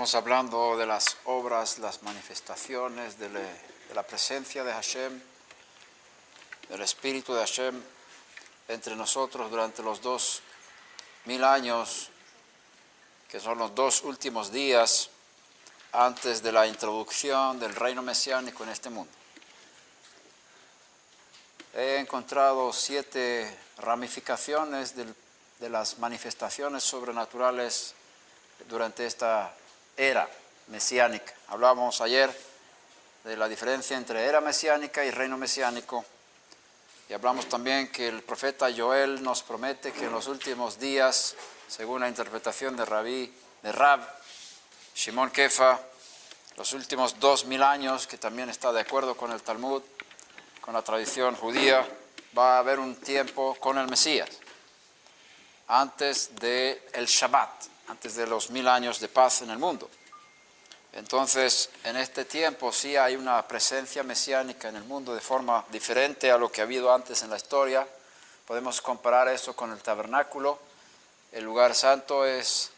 Estamos hablando de las obras, las manifestaciones de la presencia de Hashem, del Espíritu de Hashem entre nosotros durante los 2000 años, que son los 2 últimos días antes de la introducción del reino mesiánico en este mundo. He encontrado 7 ramificaciones de las manifestaciones sobrenaturales durante esta era mesiánica. Hablábamos ayer de la diferencia entre era mesiánica y reino mesiánico, y hablamos también que el profeta Joel nos promete que en los últimos días, según la interpretación de Rab Shimon Kefa, los últimos 2000 años, que también está de acuerdo con el Talmud, con la tradición judía, va a haber un tiempo con el Mesías, antes del Shabbat, antes de los 1000 años de paz en el mundo. Entonces, en este tiempo sí hay una presencia mesiánica en el mundo de forma diferente a lo que ha habido antes en la historia. Podemos comparar eso con el tabernáculo. El lugar santo es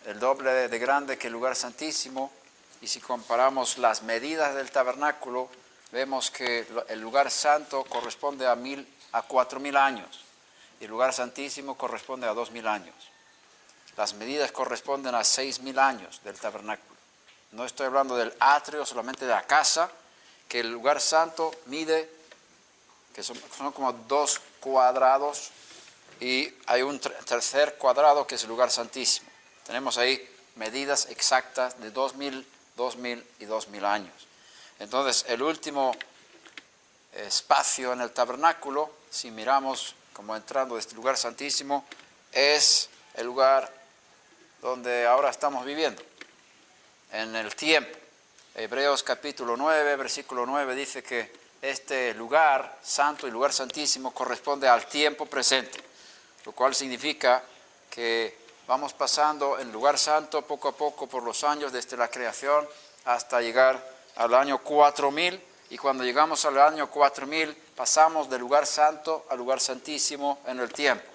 el doble de grande que el lugar santísimo, y si comparamos las medidas del tabernáculo, vemos que el lugar santo corresponde a 4000 años y el lugar santísimo corresponde a 2000 años. Las medidas corresponden a 6000 años del tabernáculo. No estoy hablando del atrio, solamente de la casa, que el lugar santo mide, que son como 2 cuadrados, y hay un tercer cuadrado que es el lugar santísimo. Tenemos ahí medidas exactas de 2000, 2000 y 2000 años. Entonces, el último espacio en el tabernáculo, si miramos como entrando de este lugar santísimo, es el lugar donde ahora estamos viviendo, en el tiempo. Hebreos capítulo 9, versículo 9 dice que este lugar santo y lugar santísimo corresponde al tiempo presente, lo cual significa que vamos pasando en lugar santo poco a poco por los años desde la creación hasta llegar al año 4000, y cuando llegamos al año 4000 pasamos del lugar santo al lugar santísimo en el tiempo.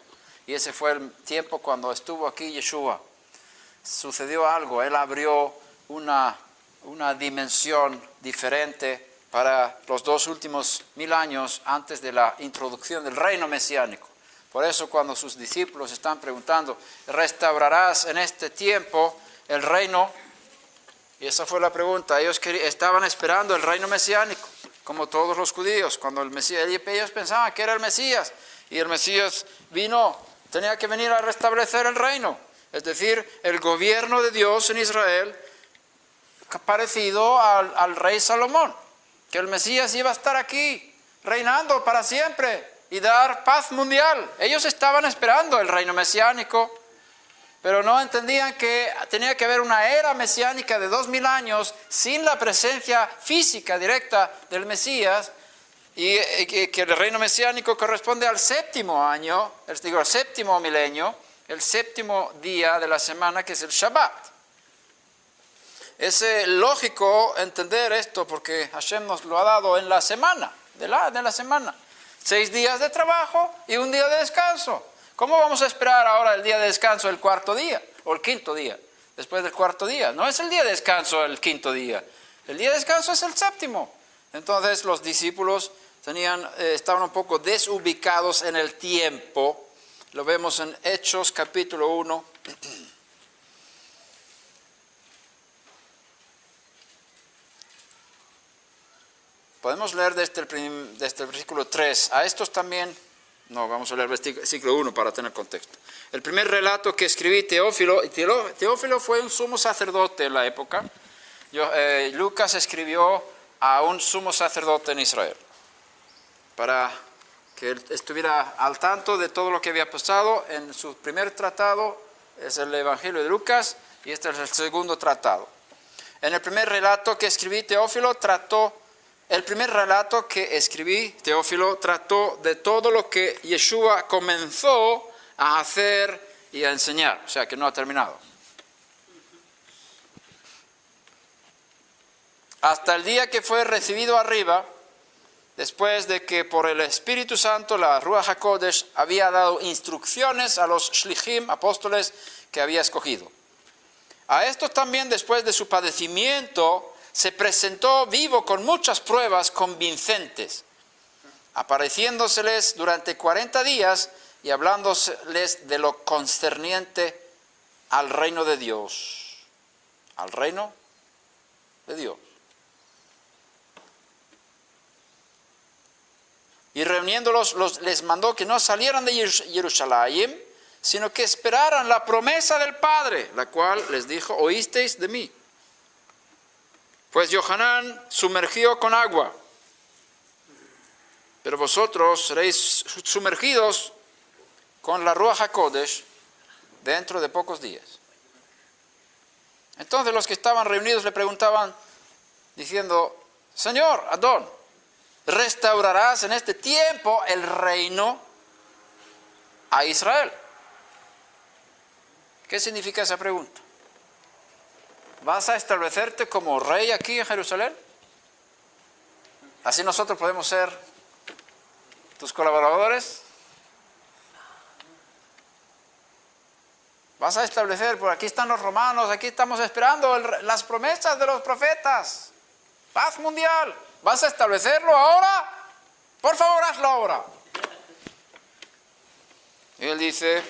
Y ese fue el tiempo cuando estuvo aquí Yeshua. Sucedió algo, él abrió una dimensión diferente para los 2 últimos 1000 años antes de la introducción del reino mesiánico. Por eso cuando sus discípulos están preguntando, ¿restaurarás en este tiempo el reino? Y esa fue la pregunta. Ellos estaban esperando el reino mesiánico, como todos los judíos. Cuando el Mesías, ellos pensaban que era el Mesías, y el Mesías vino, tenía que venir a restablecer el reino. Es decir, el gobierno de Dios en Israel, parecido al rey Salomón, que el Mesías iba a estar aquí, reinando para siempre y dar paz mundial. Ellos estaban esperando el reino mesiánico, pero no entendían que tenía que haber una era mesiánica de 2000 años sin la presencia física directa del Mesías, y que el reino mesiánico corresponde al 7º año, al 7º milenio, el 7º día de la semana, que es el Shabbat. Es lógico entender esto porque Hashem nos lo ha dado en la semana, de la semana. 6 días de trabajo y 1 día de descanso. ¿Cómo vamos a esperar ahora el día de descanso el 4º día o el 5º día? Después del 4º día. No es el día de descanso el 5º día. El día de descanso es el 7º. Entonces los discípulos estaban un poco desubicados en el tiempo. Lo vemos en Hechos capítulo 1. Podemos leer desde el versículo 3. A estos también, vamos a leer el versículo 1 para tener contexto. El primer relato que escribí, Teófilo fue un sumo sacerdote en la época. Lucas escribió a un sumo sacerdote en Israel, para que él estuviera al tanto de todo lo que había pasado. En su primer tratado es el Evangelio de Lucas, y este es el segundo tratado. En el primer relato que escribí, Teófilo trató de todo lo que Yeshua comenzó a hacer y a enseñar, o sea que no ha terminado. Hasta el día que fue recibido arriba, después de que por el Espíritu Santo, la Ruach HaKodesh, había dado instrucciones a los Shlichim, apóstoles, que había escogido. A estos también, después de su padecimiento, se presentó vivo con muchas pruebas convincentes, apareciéndoseles durante 40 días y hablándoseles de lo concerniente al reino de Dios. Al reino de Dios. Y reuniéndolos, les mandó que no salieran de Jerusalén, sino que esperaran la promesa del Padre, la cual les dijo: oísteis de mí. Pues Johanán sumergió con agua, pero vosotros seréis sumergidos con la Ruach HaKodesh dentro de pocos días. Entonces los que estaban reunidos le preguntaban, diciendo: Señor, Adón, ¿restaurarás en este tiempo el reino a Israel? ¿Qué significa esa pregunta? ¿Vas a establecerte como rey aquí en Jerusalén? Así nosotros podemos ser tus colaboradores. Vas a establecer, por aquí están los romanos, aquí estamos esperando las promesas de los profetas. Paz mundial. ¿Vas a establecerlo ahora? Por favor, hazlo ahora. Y él dice: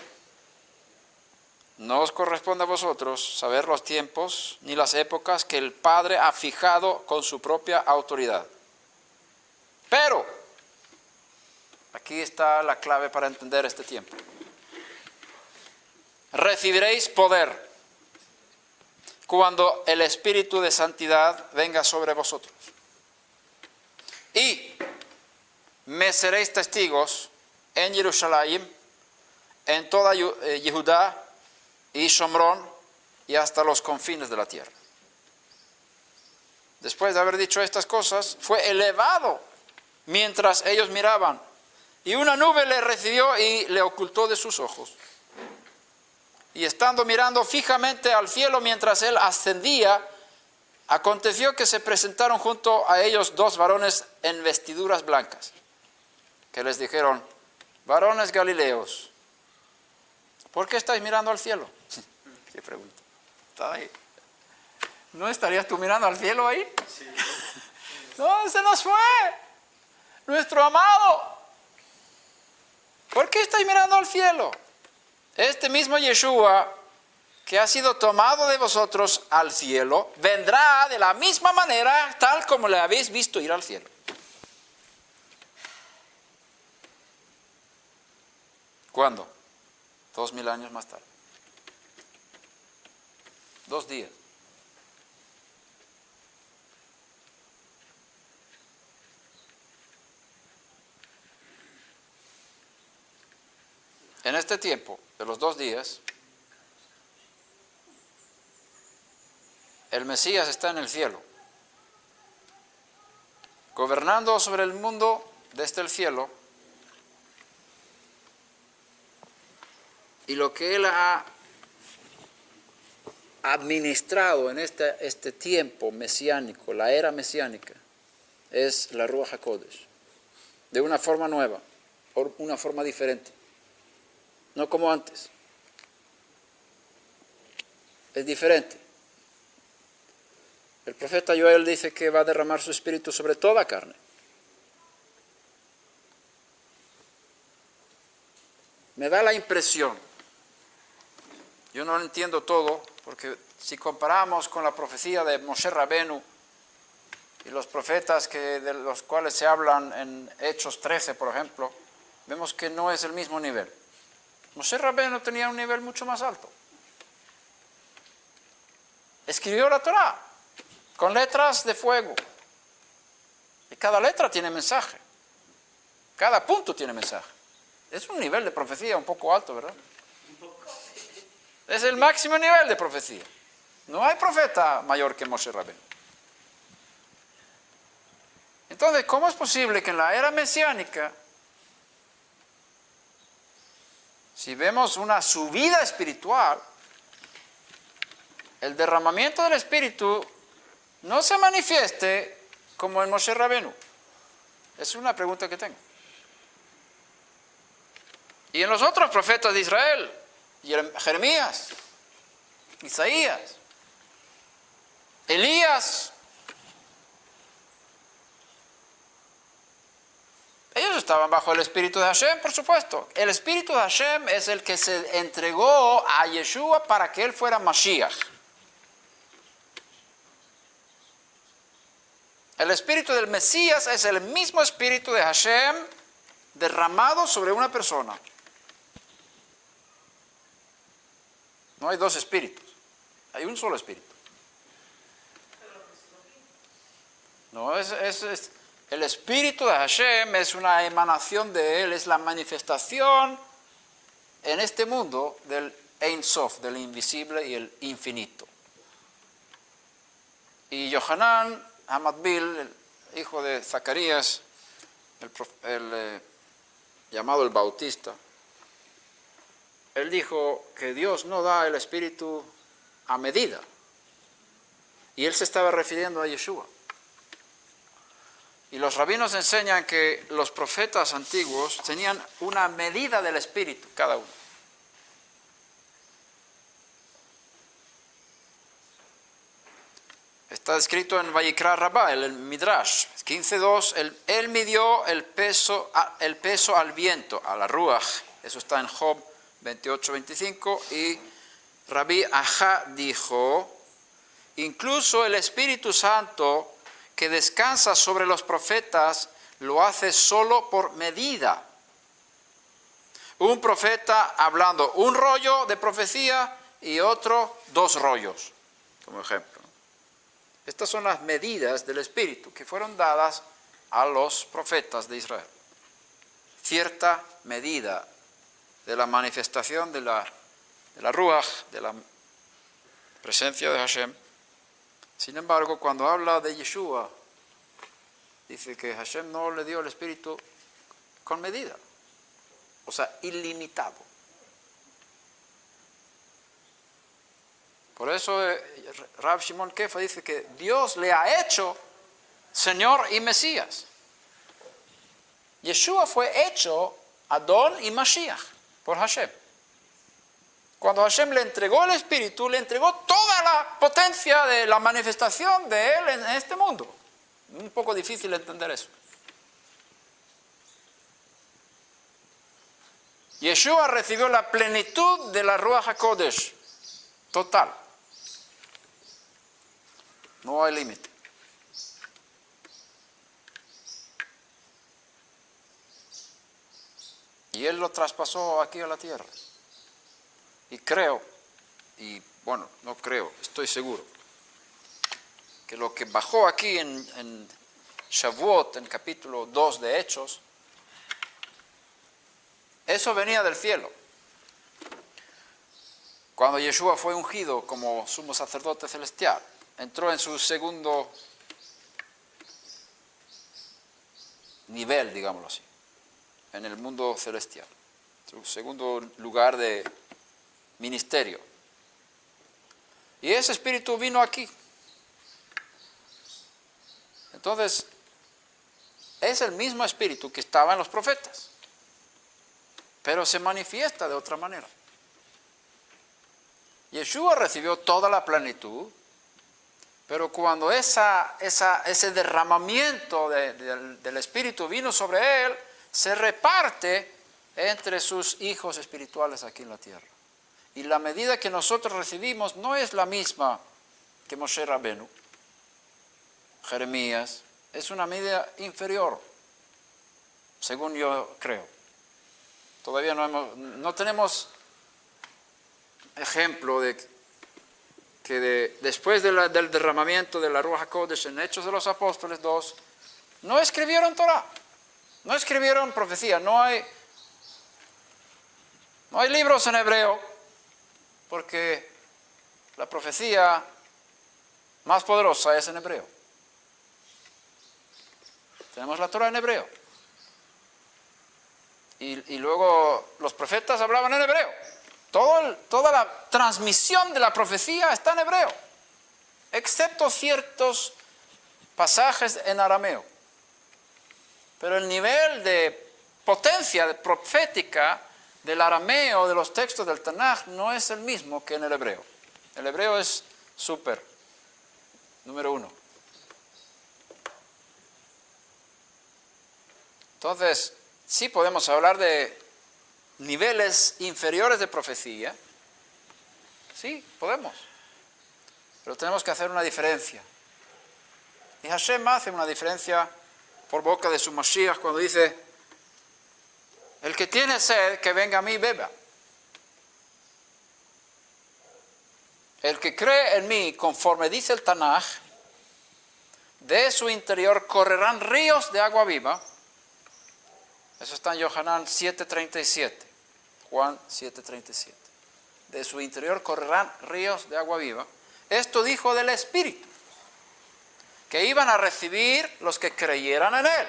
no os corresponde a vosotros saber los tiempos ni las épocas que el Padre ha fijado con su propia autoridad. Pero, aquí está la clave para entender este tiempo. Recibiréis poder cuando el Espíritu de Santidad venga sobre vosotros. Y me seréis testigos en Jerusalén, en toda Judá y Shomrón y hasta los confines de la tierra. Después de haber dicho estas cosas, fue elevado mientras ellos miraban, y una nube le recibió y le ocultó de sus ojos. Y estando mirando fijamente al cielo mientras él ascendía, aconteció que se presentaron junto a ellos dos varones en vestiduras blancas, que les dijeron: varones galileos, ¿por qué estáis mirando al cielo? ¿Qué pregunta? ¿Está ahí? ¿No estarías tú mirando al cielo ahí? Sí. No, se nos fue nuestro amado. ¿Por qué estáis mirando al cielo? Este mismo Yeshua, que ha sido tomado de vosotros al cielo, vendrá de la misma manera, tal como le habéis visto ir al cielo. ¿Cuándo? 2000 años más tarde. 2 días. En este tiempo de los 2 días, el Mesías está en el cielo, gobernando sobre el mundo desde el cielo, y lo que él ha administrado en este tiempo mesiánico, la era mesiánica, es la Ruach HaKodesh, de una forma nueva, por una forma diferente, no como antes. Es diferente. El profeta Joel dice que va a derramar su espíritu sobre toda carne. Me da la impresión, yo no lo entiendo todo, porque si comparamos con la profecía de Moshe Rabenu y los profetas de los cuales se hablan en Hechos 13, por ejemplo, vemos que no es el mismo nivel. Moshe Rabenu tenía un nivel mucho más alto. Escribió la Torá con letras de fuego. Y cada letra tiene mensaje. Cada punto tiene mensaje. Es un nivel de profecía un poco alto, ¿verdad? Es el máximo nivel de profecía. No hay profeta mayor que Moshe Rabenu. Entonces, ¿cómo es posible que en la era mesiánica, si vemos una subida espiritual, el derramamiento del Espíritu no se manifieste como en Moshe Rabenu? Es una pregunta que tengo. Y en los otros profetas de Israel, Jeremías, Isaías, Elías, ellos estaban bajo el Espíritu de Hashem, por supuesto. El Espíritu de Hashem es el que se entregó a Yeshua para que él fuera Mashiach. El Espíritu del Mesías es el mismo Espíritu de Hashem derramado sobre una persona. No hay dos espíritus, hay un solo espíritu. No, el Espíritu de Hashem es una emanación de él, es la manifestación en este mundo del Ein Sof, del invisible y el infinito. Y Yohanan Hamadbil, el hijo de Zacarías, llamado el Bautista, él dijo que Dios no da el Espíritu a medida. Y él se estaba refiriendo a Yeshua. Y los rabinos enseñan que los profetas antiguos tenían una medida del Espíritu, cada uno. Está escrito en Vayikra Rabbah, el Midrash 15:2, él midió el peso al viento, a la Ruach. Eso está en Job 28:25. Y Rabbi Ajá dijo, incluso el Espíritu Santo que descansa sobre los profetas lo hace solo por medida. Un profeta hablando un rollo de profecía y otro 2 rollos, como ejemplo. Estas son las medidas del Espíritu que fueron dadas a los profetas de Israel. Cierta medida de la manifestación de la Ruach, de la presencia de Hashem. Sin embargo, cuando habla de Yeshua, dice que Hashem no le dio el Espíritu con medida, o sea, ilimitado. Por eso Rab Shimon Kefa dice que Dios le ha hecho Señor y Mesías. Yeshua fue hecho Adón y Mashiach por Hashem. Cuando Hashem le entregó el Espíritu, le entregó toda la potencia de la manifestación de Él en este mundo. Un poco difícil entender eso. Yeshua recibió la plenitud de la Ruach HaKodesh, total. No hay límite. Y Él lo traspasó aquí a la tierra. Y creo, no creo, estoy seguro, que lo que bajó aquí en Shavuot, en capítulo 2 de Hechos, eso venía del cielo. Cuando Yeshua fue ungido como sumo sacerdote celestial, entró en su segundo nivel, digámoslo así, en el mundo celestial, su segundo lugar de ministerio. Y ese espíritu vino aquí. Entonces, es el mismo espíritu que estaba en los profetas, pero se manifiesta de otra manera. Yeshua recibió toda la plenitud, pero cuando ese derramamiento del Espíritu vino sobre él, se reparte entre sus hijos espirituales aquí en la tierra. Y la medida que nosotros recibimos no es la misma que Moshe Rabenu, Jeremías, es una medida inferior, según yo creo. Todavía no tenemos ejemplo de que después del derramamiento de la Ruach HaKodesh en Hechos de los Apóstoles 2, no escribieron Torah, no escribieron profecía, no hay libros en hebreo, porque la profecía más poderosa es en hebreo. Tenemos la Torah en hebreo. Y luego los profetas hablaban en hebreo. Toda la transmisión de la profecía está en hebreo, excepto ciertos pasajes en arameo. Pero el nivel de potencia profética del arameo, de los textos del Tanaj, no es el mismo que en el hebreo. El hebreo es súper. número 1. Entonces, sí podemos hablar de niveles inferiores de profecía. Sí, podemos. Pero tenemos que hacer una diferencia. Y Hashem hace una diferencia por boca de su Mashiach cuando dice: el que tiene sed, que venga a mí y beba. El que cree en mí, conforme dice el Tanaj, de su interior correrán ríos de agua viva. Eso está en Yohanan 7:37. Juan 7:37. De su interior correrán ríos de agua viva. Esto dijo del Espíritu, que iban a recibir los que creyeran en Él.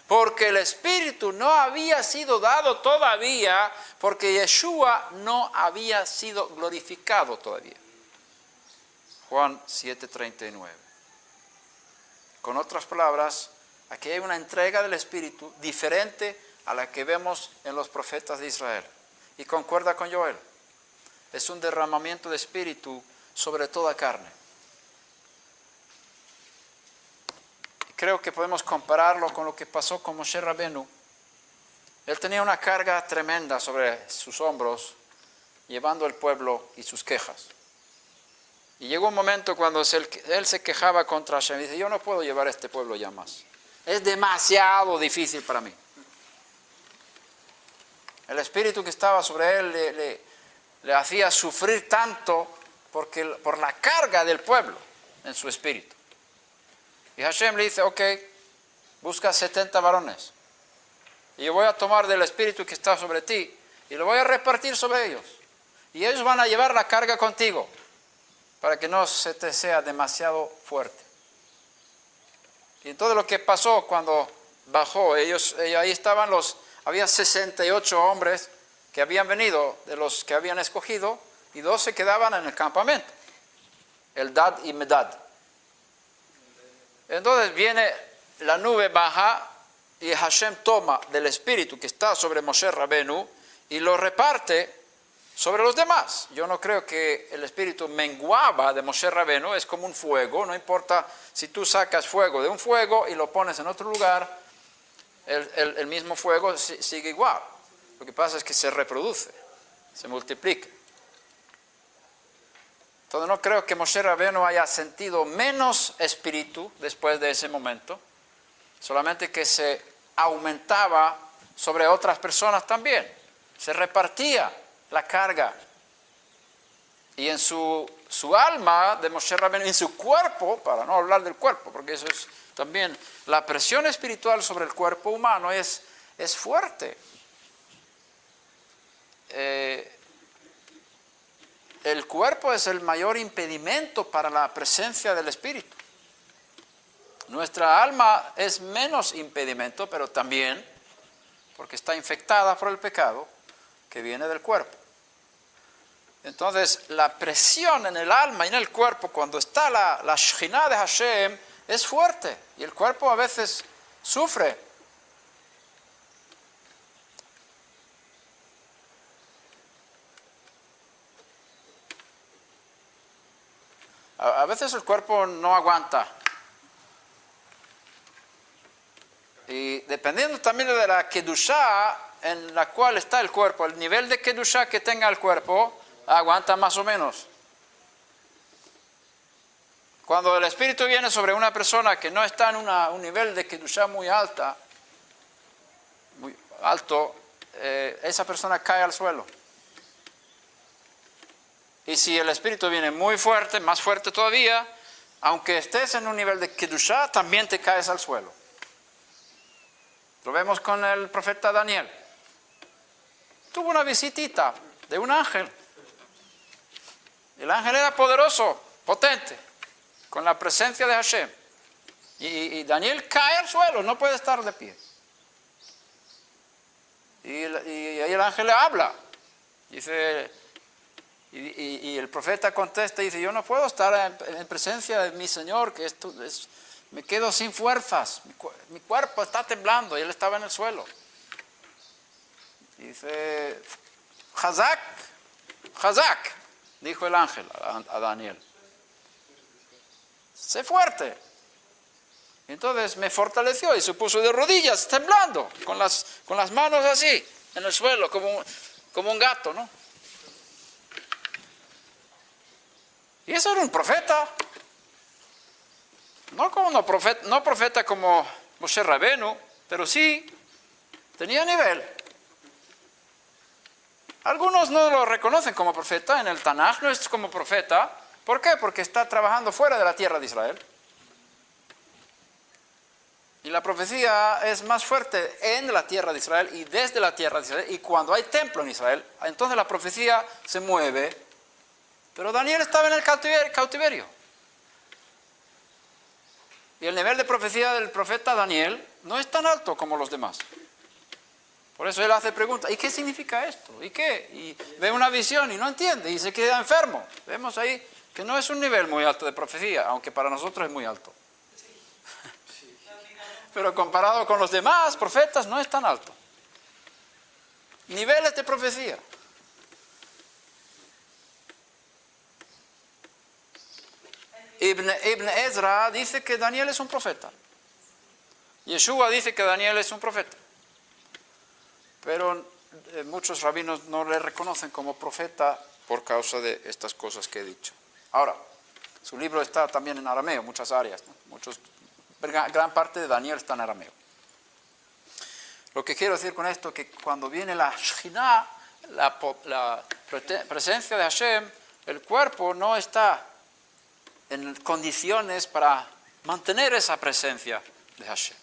Porque el Espíritu no había sido dado todavía, porque Yeshua no había sido glorificado todavía. Juan 7:39. Con otras palabras, aquí hay una entrega del Espíritu diferente a la que vemos en los profetas de Israel. Y concuerda con Joel. Es un derramamiento de Espíritu sobre toda carne. Creo que podemos compararlo con lo que pasó con Moshe Rabenu. Él tenía una carga tremenda sobre sus hombros, llevando el pueblo y sus quejas. Y llegó un momento cuando él se quejaba contra Hashem y dice: yo no puedo llevar este pueblo ya más. Es demasiado difícil para mí. El espíritu que estaba sobre él le hacía sufrir tanto por la carga del pueblo en su espíritu. Y Hashem le dice: ok, busca 70 varones. Y yo voy a tomar del espíritu que está sobre ti y lo voy a repartir sobre ellos. Y ellos van a llevar la carga contigo para que no se te sea demasiado fuerte. Y entonces lo que pasó cuando bajó, ahí estaban había 68 hombres que habían venido de los que habían escogido y 12 quedaban en el campamento, Eldad y Medad. Entonces viene la nube baja y Hashem toma del espíritu que está sobre Moshe Rabenu y lo reparte sobre los demás. Yo no creo que el espíritu menguaba de Moshe Rabenu, es como un fuego, no importa si tú sacas fuego de un fuego y lo pones en otro lugar, el mismo fuego sigue igual. Lo que pasa es que se reproduce, se multiplica. Entonces no creo que Moshe Rabenu haya sentido menos espíritu después de ese momento, solamente que se aumentaba sobre otras personas también, se repartía la carga. Y en su alma de Moshe Rabenu, en su cuerpo, para no hablar del cuerpo, porque eso es también, la presión espiritual sobre el cuerpo humano es fuerte. El cuerpo es el mayor impedimento para la presencia del Espíritu. Nuestra alma es menos impedimento, pero también porque está infectada por el pecado que viene del cuerpo. Entonces, la presión en el alma y en el cuerpo, cuando está la Shekhinah de Hashem, es fuerte. Y el cuerpo a veces sufre. A veces el cuerpo no aguanta. Y dependiendo también de la Kedushá en la cual está el cuerpo, el nivel de Kedushá que tenga el cuerpo, aguanta más o menos. Cuando el espíritu viene sobre una persona que no está en un nivel de Kedushá muy alto, esa persona cae al suelo. Y si el espíritu viene muy fuerte, más fuerte todavía, aunque estés en un nivel de Kedushá, también te caes al suelo. Lo vemos con el profeta Daniel. Tuvo una visitita de un ángel. El ángel era poderoso, potente, con la presencia de Hashem. Y Daniel cae al suelo, no puede estar de pie. Y ahí el ángel le habla. Dice... Y el profeta contesta y dice: yo no puedo estar en presencia de mi Señor, que me quedo sin fuerzas, mi cuerpo está temblando. Y él estaba en el suelo. Y dice: Hazak, dijo el ángel a Daniel. sé fuerte. Entonces me fortaleció y se puso de rodillas, temblando, con las manos así, en el suelo, como un gato, ¿no? Y eso era un profeta. No profeta como Moshe Rabenu, pero sí tenía nivel. Algunos no lo reconocen como profeta, en el Tanaj no es como profeta. ¿Por qué? Porque está trabajando fuera de la tierra de Israel. Y la profecía es más fuerte en la tierra de Israel y desde la tierra de Israel. Y cuando hay templo en Israel, entonces la profecía se mueve. Pero Daniel estaba en el cautiverio. Y el nivel de profecía del profeta Daniel no es tan alto como los demás. Por eso él hace preguntas, ¿y qué significa esto? ¿Y qué? Y ve una visión y no entiende y se queda enfermo. Vemos ahí que no es un nivel muy alto de profecía, aunque para nosotros es muy alto. Pero comparado con los demás profetas no es tan alto. Niveles de profecía. Ibn Ezra dice que Daniel es un profeta. Yeshua dice que Daniel es un profeta. Pero muchos rabinos no le reconocen como profeta por causa de estas cosas que he dicho. Ahora, su libro está también en arameo, muchas áreas, ¿no? Gran parte de Daniel está en arameo. Lo que quiero decir con esto es que cuando viene la Shekhinah, la presencia de Hashem, el cuerpo no está en condiciones para mantener esa presencia de Hashem.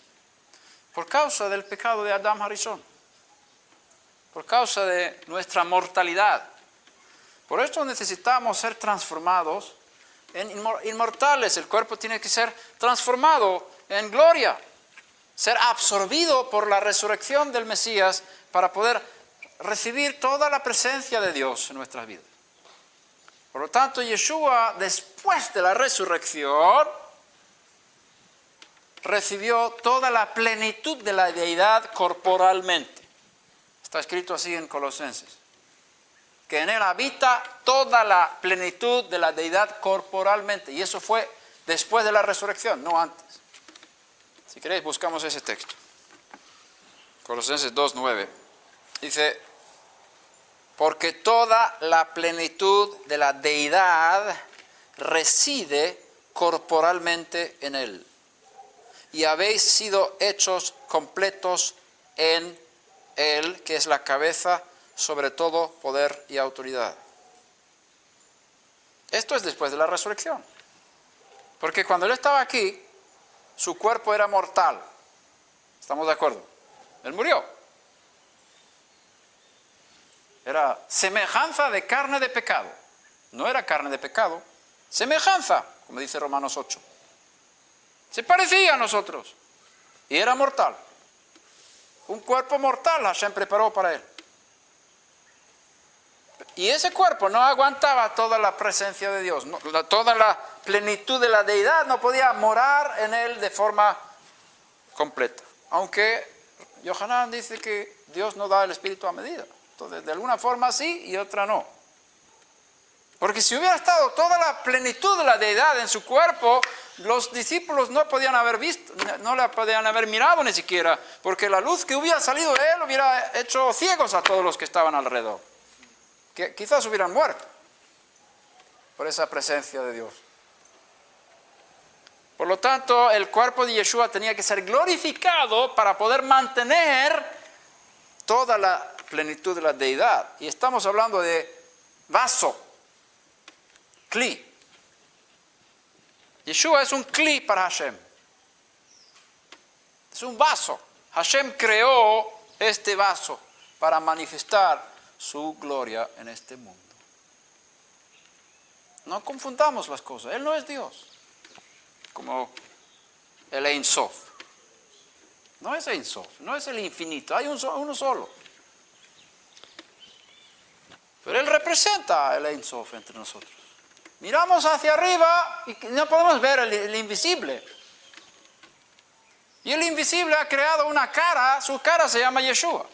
Por causa del pecado de Adam Harishon. Por causa de nuestra mortalidad. Por esto necesitamos ser transformados en inmortales. El cuerpo tiene que ser transformado en gloria. Ser absorbido por la resurrección del Mesías para poder recibir toda la presencia de Dios en nuestras vidas. Por lo tanto, Yeshua, después de la resurrección, recibió toda la plenitud de la deidad corporalmente. Está escrito así en Colosenses. Que en él habita toda la plenitud de la deidad corporalmente. Y eso fue después de la resurrección, no antes. Si queréis, buscamos ese texto. Colosenses 2:9. Dice, porque toda la plenitud de la deidad reside corporalmente en él. Y habéis sido hechos completos en él, que es la cabeza sobre todo poder y autoridad. Esto es después de la resurrección. Porque cuando él estaba aquí, su cuerpo era mortal. ¿Estamos de acuerdo? Él murió. Era semejanza de carne de pecado. No era carne de pecado. Semejanza, como dice Romanos 8. Se parecía a nosotros. Y era mortal. Un cuerpo mortal Hashem preparó para él. Y ese cuerpo no aguantaba toda la presencia de Dios. Toda la plenitud de la deidad no podía morar en él de forma completa. Aunque Yohanan dice que Dios no da el espíritu a medida. Entonces, de alguna forma sí y otra no. Porque si hubiera estado toda la plenitud de la deidad en su cuerpo, los discípulos no podían haber visto, no la podían haber mirado ni siquiera, porque la luz que hubiera salido de él hubiera hecho ciegos a todos los que estaban alrededor. Que quizás hubieran muerto por esa presencia de Dios. Por lo tanto, el cuerpo de Yeshua tenía que ser glorificado para poder mantener toda la plenitud de la deidad. Y estamos hablando de vaso, kli. Yeshua es un kli para Hashem. Es un vaso. Hashem creó este vaso para manifestar su gloria en este mundo. No confundamos las cosas. Él no es Dios. Como el Ein Sof. No es Ein Sof, no es el infinito. Hay uno solo. Pero Él representa el Ein Sof entre nosotros. Miramos hacia arriba y no podemos ver el invisible. Y el invisible ha creado una cara, su cara se llama Yeshua.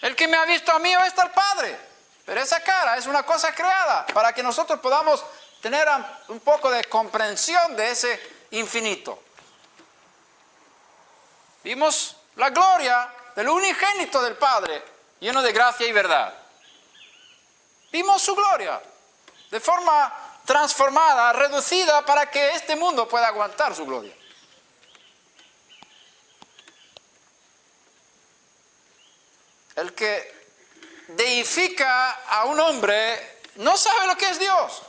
El que me ha visto a mí o está el Padre. Pero esa cara es una cosa creada para que nosotros podamos tener un poco de comprensión de ese infinito. Vimos la gloria del unigénito del Padre, lleno de gracia y verdad. Vimos su gloria de forma transformada, reducida, para que este mundo pueda aguantar su gloria. El que deifica a un hombre no sabe lo que es Dios.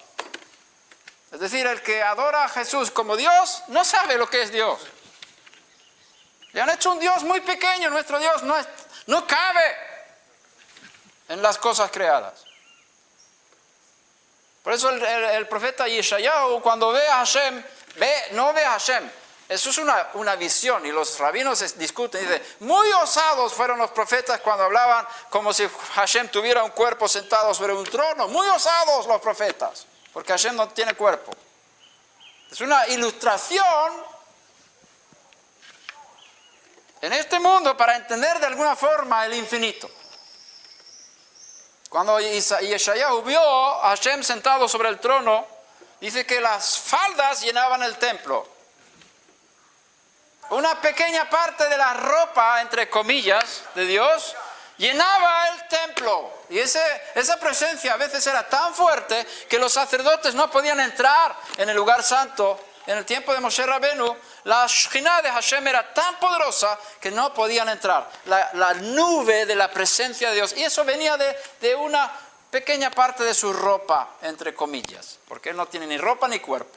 Es decir, el que adora a Jesús como Dios no sabe lo que es Dios. Le han hecho un Dios muy pequeño. Nuestro Dios no cabe en las cosas creadas. Por eso el profeta Yeshayahu, cuando ve a Hashem, no ve a Hashem. Eso es una visión, y los rabinos discuten. Dicen, muy osados fueron los profetas cuando hablaban como si Hashem tuviera un cuerpo sentado sobre un trono. Muy osados los profetas, porque Hashem no tiene cuerpo. Es una ilustración en este mundo para entender de alguna forma el infinito. Cuando Yeshayahu vio a Hashem sentado sobre el trono, dice que las faldas llenaban el templo. Una pequeña parte de la ropa, entre comillas, de Dios, llenaba el templo. Y esa presencia a veces era tan fuerte que los sacerdotes no podían entrar en el lugar santo. En el tiempo de Moshe Rabenu, la Shekhinah de Hashem era tan poderosa que no podían entrar. La nube de la presencia de Dios. Y eso venía de una pequeña parte de su ropa, entre comillas. Porque Él no tiene ni ropa ni cuerpo.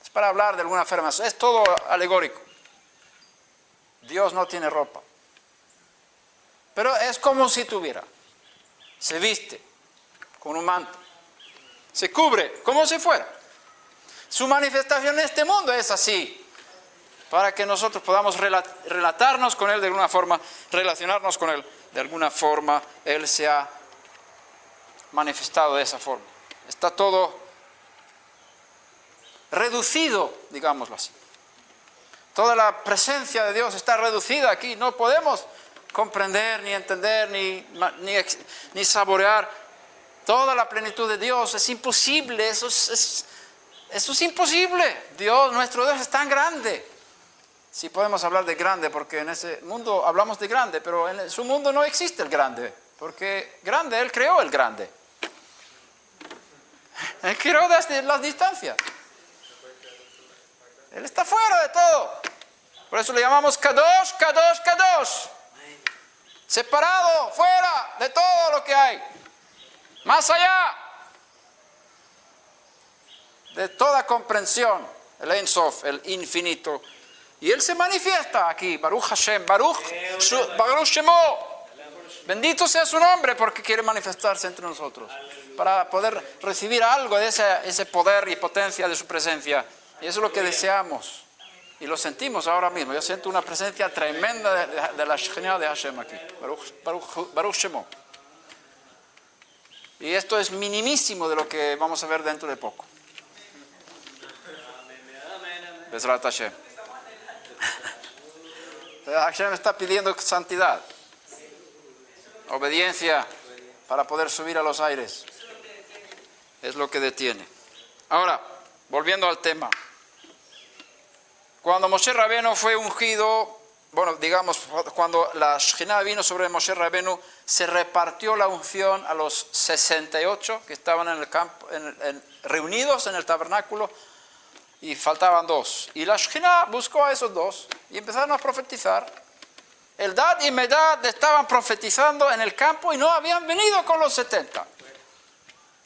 Es para hablar de alguna forma. Es todo alegórico. Dios no tiene ropa. Pero es como si tuviera. Se viste con un manto. Se cubre como si fuera. Su manifestación en este mundo es así, para que nosotros podamos relatarnos con Él de alguna forma, relacionarnos con Él de alguna forma. Él se ha manifestado de esa forma. Está todo reducido, digámoslo así. Toda la presencia de Dios está reducida aquí. No podemos comprender, ni entender, ni saborear toda la plenitud de Dios. Es imposible, eso es imposible. Nuestro Dios es tan grande. Sí podemos hablar de grande, porque en ese mundo hablamos de grande, pero en su mundo no existe el grande, porque grande, Él creó el grande. Él creó desde las distancias. Él está fuera de todo. Por eso le llamamos Kadosh, Kadosh, Kadosh. Separado, fuera de todo lo que hay. Más allá de toda comprensión, el Ein Sof, el infinito. Y Él se manifiesta aquí, Baruch Hashem, Baruch Shemo. Bendito sea su nombre, porque quiere manifestarse entre nosotros, para poder recibir algo de ese poder y potencia de su presencia. Y eso es lo que deseamos. Y lo sentimos ahora mismo. Yo siento una presencia tremenda de la Shekhinah de Hashem aquí. Baruch Shemo. Y esto es minimísimo de lo que vamos a ver dentro de poco. Bezrat Hashem. Hashem está pidiendo santidad, obediencia, para poder subir a los aires. Es lo que detiene. Ahora, volviendo al tema. Cuando Moshe Rabenu fue ungido, cuando la Shekhinah vino sobre Moshe Rabenu, se repartió la unción a los 68 que estaban en el campo, reunidos en el tabernáculo, y faltaban 2. Y la Shekhinah buscó a esos 2 y empezaron a profetizar. Eldad y Medad estaban profetizando en el campo y no habían venido con los 70.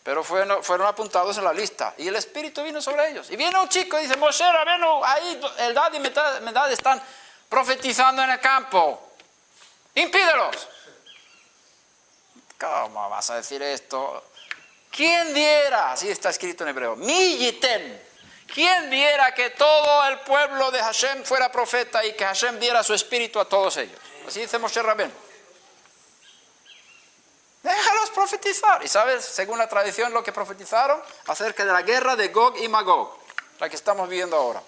Pero fueron apuntados en la lista. Y el Espíritu vino sobre ellos. Y viene un chico y dice, Moshe Rabenu, ahí Eldad y Medad están profetizando en el campo. Impídelos. ¿Cómo vas a decir esto? ¿Quién diera? Así está escrito en hebreo. Mi yiten. ¿Quién diera que todo el pueblo de Hashem fuera profeta y que Hashem diera su espíritu a todos ellos? Así dice Moshe Rabenu. Déjalos profetizar. ¿Y sabes, según la tradición, lo que profetizaron? Acerca de la guerra de Gog y Magog, la que estamos viviendo ahora,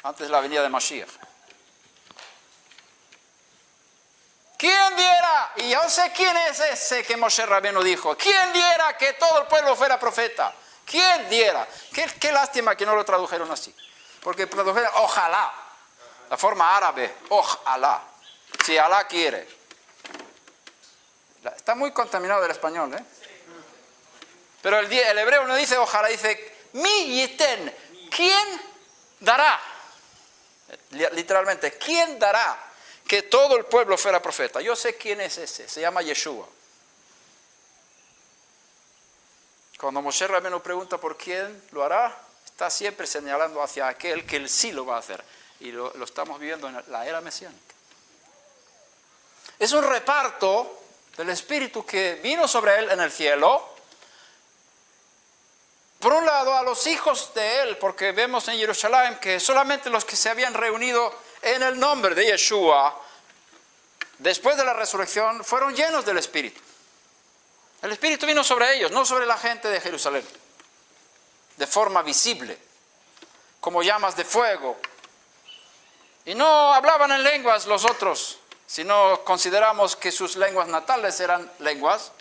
antes de la venida de Mashiach. ¿Quién diera? Y yo sé quién es ese que Moshe Rabenu dijo. ¿Quién diera que todo el pueblo fuera profeta? ¿Quién diera? Qué lástima que no lo tradujeron así. Porque tradujeron ojalá. La forma árabe, ojalá. Si Alá quiere. Está muy contaminado el español, ¿eh? Pero el hebreo no dice ojalá, dice mi yiten. ¿Quién dará? Literalmente, ¿quién dará que todo el pueblo fuera profeta? Yo sé quién es ese, se llama Yeshua. Cuando Moshe Rabbeinu pregunta por quién lo hará, está siempre señalando hacia aquel que él sí lo va a hacer. Y lo estamos viviendo en la era mesiánica. Es un reparto del Espíritu que vino sobre él en el cielo. Por un lado, a los hijos de él, porque vemos en Jerusalén que solamente los que se habían reunido en el nombre de Yeshua, después de la resurrección, fueron llenos del Espíritu. El Espíritu vino sobre ellos, no sobre la gente de Jerusalén, de forma visible, como llamas de fuego. Y no hablaban en lenguas los otros, si no consideramos que sus lenguas natales eran lenguas.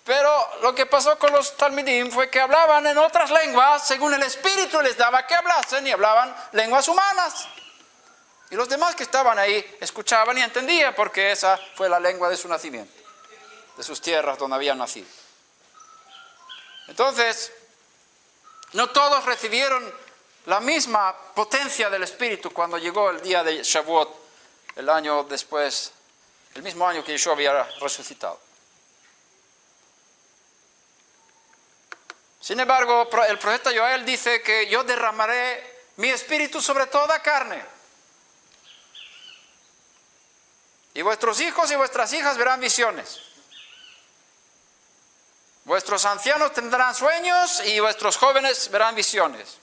Pero lo que pasó con los talmidim fue que hablaban en otras lenguas según el Espíritu les daba que hablasen, y hablaban lenguas humanas. Y los demás que estaban ahí escuchaban y entendían, porque esa fue la lengua de su nacimiento, de sus tierras donde habían nacido. Entonces, no todos recibieron la misma potencia del Espíritu cuando llegó el día de Shavuot, el año después, el mismo año que Yeshua había resucitado. Sin embargo, el profeta Joel dice que yo derramaré mi espíritu sobre toda carne. Y vuestros hijos y vuestras hijas verán visiones. Vuestros ancianos tendrán sueños y vuestros jóvenes verán visiones.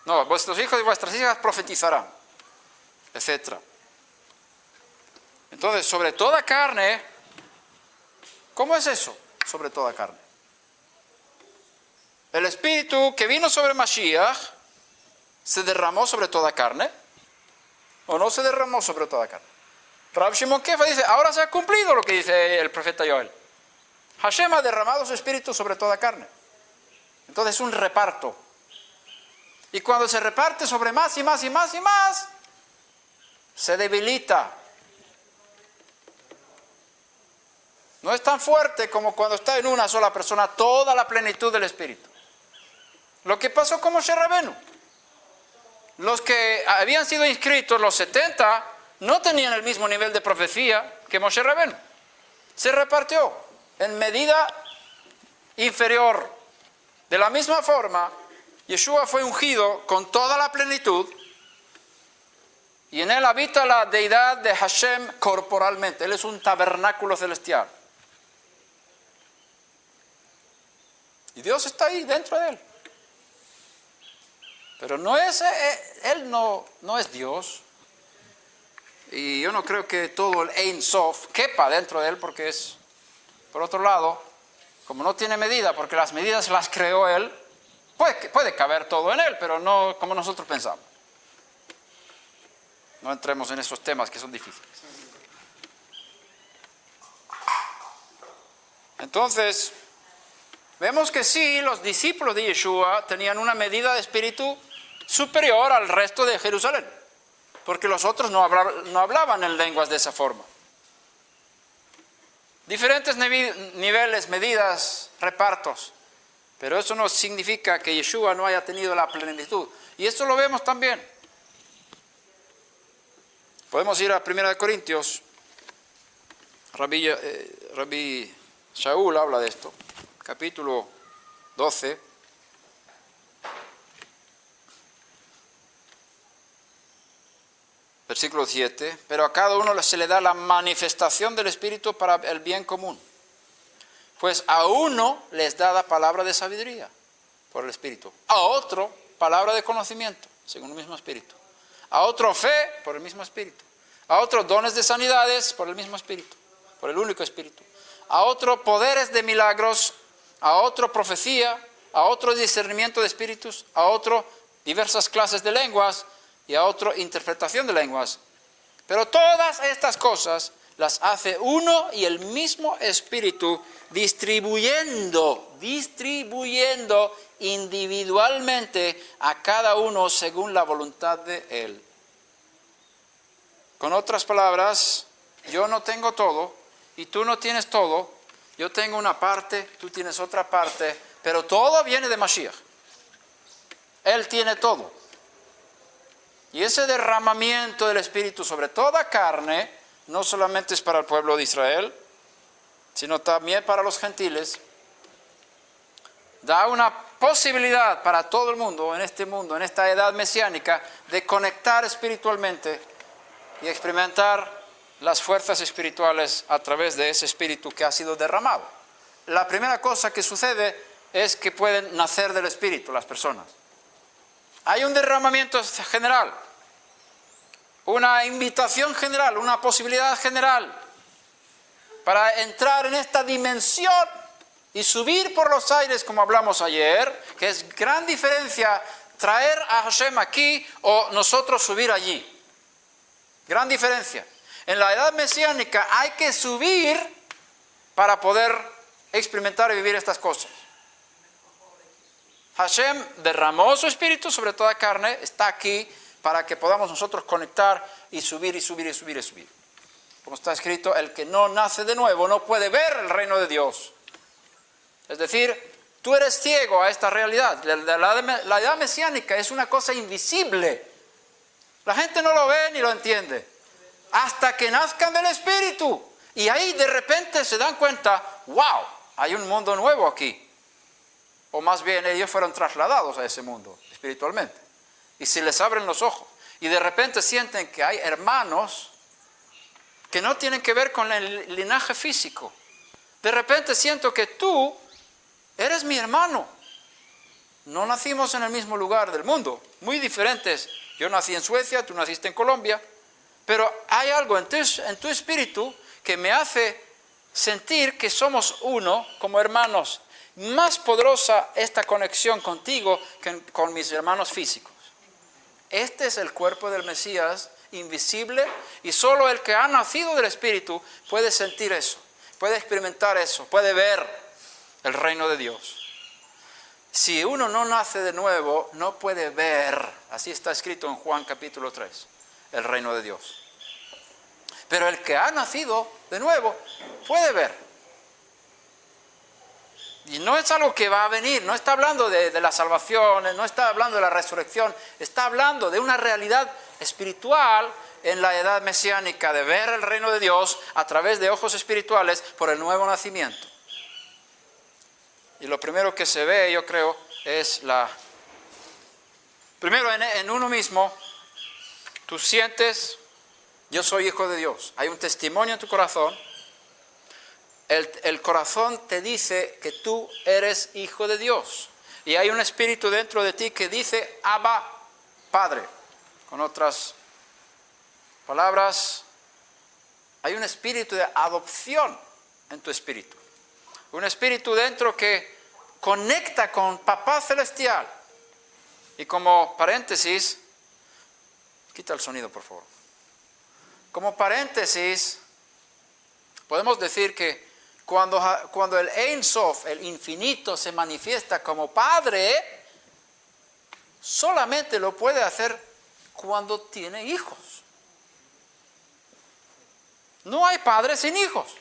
No, vuestros hijos y vuestras hijas profetizarán, etc. Entonces, sobre toda carne, ¿cómo es eso? Sobre toda carne. El Espíritu que vino sobre Mashiach, ¿se derramó sobre toda carne? ¿O no se derramó sobre toda carne? Rab Shimon Kefa dice, ahora se ha cumplido lo que dice el profeta Joel. Hashem ha derramado su Espíritu sobre toda carne. Entonces es un reparto. Y cuando se reparte sobre más y más y más y más, se debilita. No es tan fuerte como cuando está en una sola persona toda la plenitud del Espíritu. Lo que pasó con Moshe Rabbeinu. Los que habían sido inscritos, los 70, no tenían el mismo nivel de profecía que Moshe Rabbeinu. Se repartió en medida inferior. De la misma forma, Yeshua fue ungido con toda la plenitud y en él habita la deidad de Hashem corporalmente. Él es un tabernáculo celestial. Y Dios está ahí dentro de él. Pero no es, él no es Dios. Y yo no creo que todo el Ein Sof quepa dentro de él, porque es, por otro lado, como no tiene medida, porque las medidas las creó él, puede caber todo en él, pero no como nosotros pensamos. No entremos en esos temas que son difíciles. Entonces, vemos que sí, los discípulos de Yeshua tenían una medida de espíritu superior al resto de Jerusalén, porque los otros no hablaban en lenguas de esa forma. Diferentes niveles, medidas, repartos, pero eso no significa que Yeshua no haya tenido la plenitud. Y esto lo vemos también. Podemos ir a 1 Corintios, Rabbi Shaul habla de esto, capítulo 12. Versículo 7, pero a cada uno se le da la manifestación del Espíritu para el bien común. Pues a uno les da la palabra de sabiduría por el Espíritu, a otro palabra de conocimiento, según el mismo Espíritu, a otro fe por el mismo Espíritu, a otro dones de sanidades por el mismo Espíritu, por el único Espíritu, a otro poderes de milagros, a otro profecía, a otro discernimiento de espíritus, a otro diversas clases de lenguas, y a otro interpretación de lenguas. Pero todas estas cosas las hace uno y el mismo Espíritu, distribuyendo individualmente a cada uno según la voluntad de Él. Con otras palabras, yo no tengo todo y tú no tienes todo. Yo tengo una parte, tú tienes otra parte, pero todo viene de Mashiach. Él tiene todo. Y ese derramamiento del Espíritu sobre toda carne, no solamente es para el pueblo de Israel, sino también para los gentiles, da una posibilidad para todo el mundo, en esta edad mesiánica, de conectar espiritualmente y experimentar las fuerzas espirituales a través de ese Espíritu que ha sido derramado. La primera cosa que sucede es que pueden nacer del Espíritu las personas. Hay un derramamiento general, una invitación general, una posibilidad general para entrar en esta dimensión y subir por los aires, como hablamos ayer, que es gran diferencia traer a Hashem aquí o nosotros subir allí. Gran diferencia. En la edad mesiánica hay que subir para poder experimentar y vivir estas cosas. Hashem derramó su Espíritu sobre toda carne, está aquí para que podamos nosotros conectar y subir y subir y subir y subir. Como está escrito, el que no nace de nuevo no puede ver el reino de Dios. Es decir, tú eres ciego a esta realidad. La edad mesiánica es una cosa invisible. La gente no lo ve ni lo entiende. Hasta que nazcan del Espíritu. Y ahí de repente se dan cuenta, wow, hay un mundo nuevo aquí. O más bien ellos fueron trasladados a ese mundo espiritualmente. Y se les abren los ojos. Y de repente sienten que hay hermanos que no tienen que ver con el linaje físico. De repente siento que tú eres mi hermano. No nacimos en el mismo lugar del mundo, muy diferentes. Yo nací en Suecia, tú naciste en Colombia. Pero hay algo en tu espíritu que me hace sentir que somos uno como hermanos. Más poderosa esta conexión contigo que con mis hermanos físicos. Este es el cuerpo del Mesías invisible y solo el que ha nacido del Espíritu puede sentir eso, puede experimentar eso, puede ver el reino de Dios. Si uno no nace de nuevo, no puede ver, así está escrito en Juan capítulo 3, el reino de Dios. Pero el que ha nacido de nuevo puede ver. Y no es algo que va a venir, no está hablando de la salvación, no está hablando de la resurrección, está hablando de una realidad espiritual en la edad mesiánica, de ver el reino de Dios a través de ojos espirituales por el nuevo nacimiento. Y lo primero que se ve, yo creo, es primero en uno mismo, tú sientes, yo soy hijo de Dios, hay un testimonio en tu corazón. El corazón te dice que tú eres hijo de Dios. Y hay un espíritu dentro de ti que dice, Abba, Padre. Con otras palabras, hay un espíritu de adopción en tu espíritu. Un espíritu dentro que conecta con Papá Celestial. Y como paréntesis, quita el sonido por favor. Como paréntesis, podemos decir que cuando el Ein Sof, el infinito, se manifiesta como Padre, solamente lo puede hacer cuando tiene hijos. No hay padre sin hijos.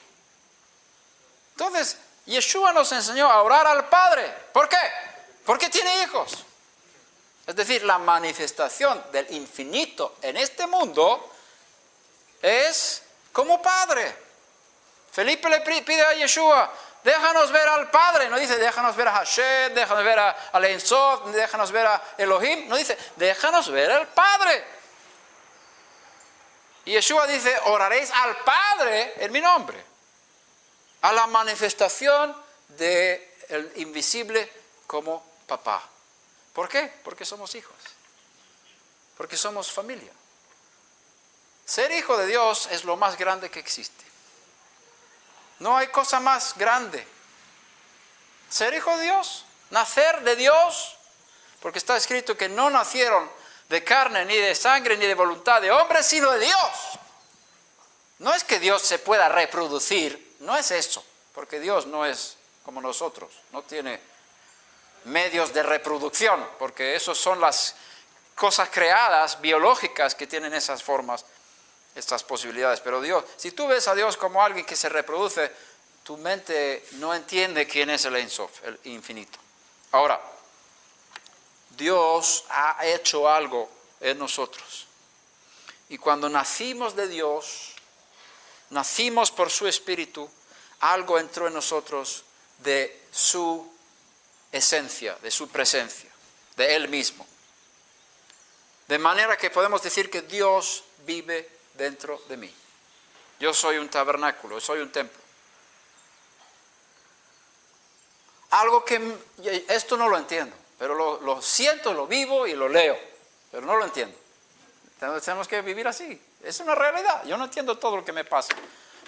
Entonces, Yeshua nos enseñó a orar al Padre. ¿Por qué? Porque tiene hijos. Es decir, la manifestación del infinito en este mundo es como Padre. Felipe le pide a Yeshua, déjanos ver al Padre. No dice, déjanos ver a Hashem, déjanos ver al Ein Sof, déjanos ver a Elohim. No dice, déjanos ver al Padre. Y Yeshua dice, oraréis al Padre en mi nombre. A la manifestación del invisible como papá. ¿Por qué? Porque somos hijos. Porque somos familia. Ser hijo de Dios es lo más grande que existe. No hay cosa más grande. Ser hijo de Dios, nacer de Dios, porque está escrito que no nacieron de carne, ni de sangre, ni de voluntad de hombre, sino de Dios. No es que Dios se pueda reproducir, no es eso, porque Dios no es como nosotros, no tiene medios de reproducción, porque esos son las cosas creadas, biológicas, que tienen esas formas, estas posibilidades. Pero Dios, si tú ves a Dios como alguien que se reproduce, tu mente no entiende quién es el Ein Sof, el infinito. Ahora, Dios ha hecho algo en nosotros. Y cuando nacimos de Dios, nacimos por su Espíritu, algo entró en nosotros de su esencia, de su presencia, de Él mismo. De manera que podemos decir que Dios vive dentro de mí. Yo soy un tabernáculo, soy un templo. Algo que, esto no lo entiendo, pero lo siento, lo vivo y lo leo, pero no lo entiendo. Entonces tenemos que vivir así. Es una realidad. Yo no entiendo todo lo que me pasa,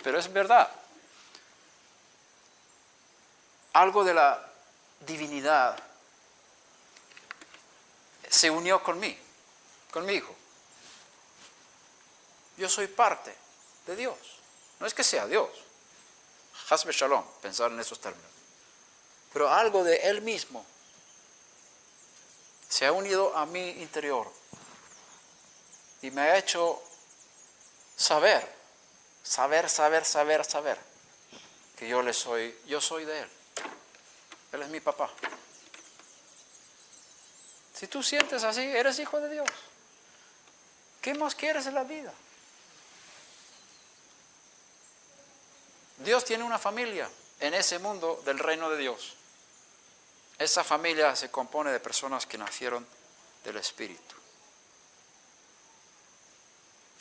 pero es verdad. Algo de la divinidad se unió con mi hijo. Yo soy parte de Dios. No es que sea Dios. Hasbe Shalom, pensar en esos términos. Pero algo de Él mismo se ha unido a mi interior y me ha hecho saber que yo soy de Él. Él es mi papá. Si tú sientes así, eres hijo de Dios. ¿Qué más quieres en la vida? Dios tiene una familia en ese mundo del reino de Dios. Esa familia se compone de personas que nacieron del Espíritu.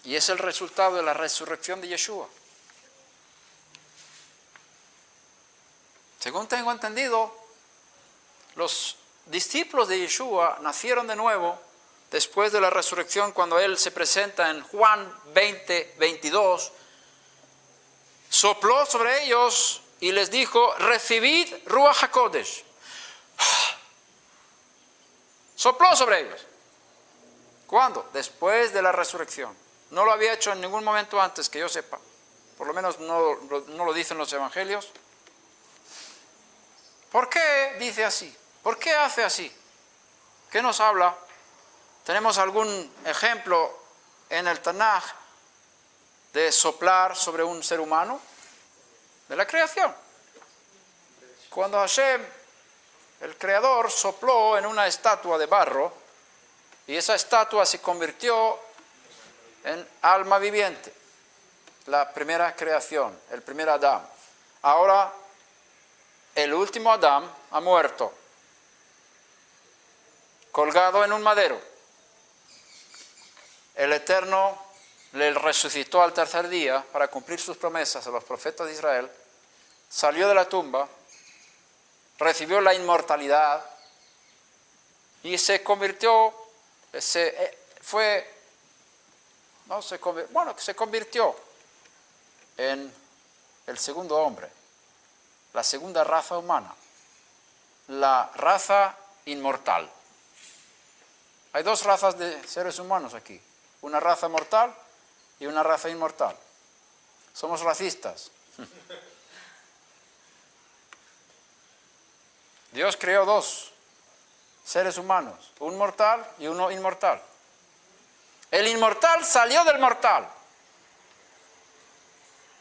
Y es el resultado de la resurrección de Yeshua. Según tengo entendido, los discípulos de Yeshua nacieron de nuevo después de la resurrección, cuando Él se presenta en Juan 20, 22. Sopló sobre ellos y les dijo: recibid Ruach HaKodesh. Sopló sobre ellos. ¿Cuándo? Después de la resurrección. No lo había hecho en ningún momento antes, que yo sepa. Por lo menos no lo dicen los evangelios. ¿Por qué dice así? ¿Por qué hace así? ¿Qué nos habla? ¿Tenemos algún ejemplo en el Tanaj de soplar sobre un ser humano? De la creación. Cuando Hashem, el Creador, sopló en una estatua de barro, y esa estatua se convirtió en alma viviente. La primera creación, el primer Adán. Ahora, el último Adán ha muerto, colgado en un madero. El Eterno le resucitó al tercer día para cumplir sus promesas a los profetas de Israel. Salió de la tumba, recibió la inmortalidad y se convirtió, se convirtió en el segundo hombre, la segunda raza humana, la raza inmortal. Hay dos razas de seres humanos aquí, una raza mortal y una raza inmortal. Somos racistas. Dios creó dos seres humanos, un mortal y uno inmortal. El inmortal salió del mortal.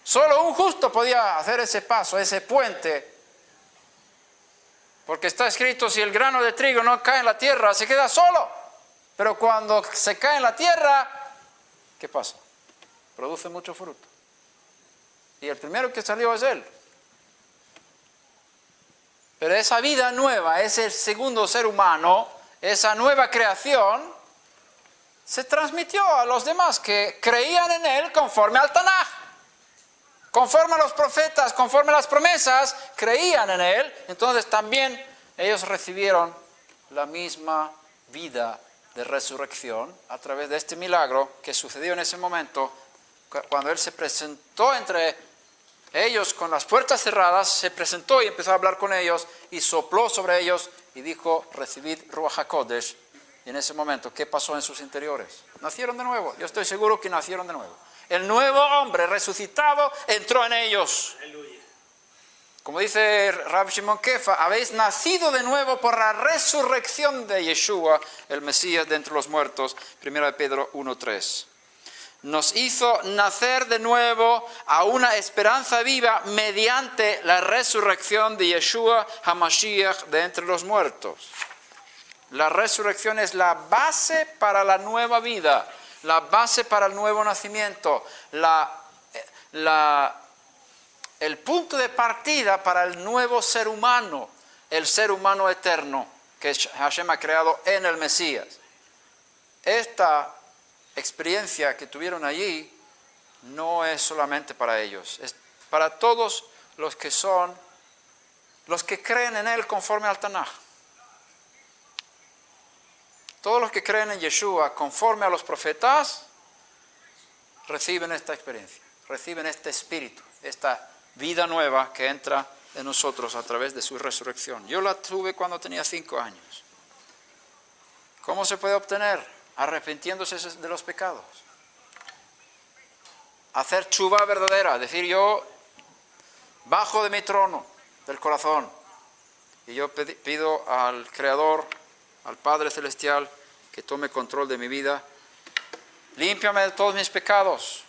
Solo un justo podía hacer ese paso, ese puente, porque está escrito: si el grano de trigo no cae en la tierra, se queda solo. Pero cuando se cae en la tierra, ¿qué pasa? Produce mucho fruto. Y el primero que salió es Él. Pero esa vida nueva, ese segundo ser humano, esa nueva creación, se transmitió a los demás que creían en Él conforme al Tanaj. Conforme a los profetas, conforme a las promesas, creían en Él. Entonces también ellos recibieron la misma vida de resurrección a través de este milagro que sucedió en ese momento, cuando Él se presentó entre ellos con las puertas cerradas, se presentó y empezó a hablar con ellos y sopló sobre ellos y dijo: recibid Ruach HaKodesh. Y en ese momento, ¿qué pasó en sus interiores? Nacieron de nuevo. Yo estoy seguro que nacieron de nuevo. El nuevo hombre resucitado entró en ellos. Como dice Rab Shimon Kefa, habéis nacido de nuevo por la resurrección de Yeshua, el Mesías de entre los muertos. 1 Pedro 1:3. Nos hizo nacer de nuevo a una esperanza viva mediante la resurrección de Yeshua HaMashiach de entre los muertos. La resurrección es la base para la nueva vida, la base para el nuevo nacimiento, el punto de partida para el nuevo ser humano, el ser humano eterno que Hashem ha creado en el Mesías. Esta experiencia que tuvieron allí no es solamente para ellos, es para todos los que creen en Él conforme al Tanaj. Todos los que creen en Yeshua conforme a los profetas reciben esta experiencia, reciben este espíritu, esta vida nueva que entra en nosotros a través de su resurrección. Yo la tuve cuando tenía 5 años. ¿Cómo se puede obtener? Arrepintiéndose de los pecados. Hacer tshuva verdadera, decir yo bajo de mi trono del corazón y yo pido al Creador, al Padre Celestial, que tome control de mi vida. Límpiame de todos mis pecados.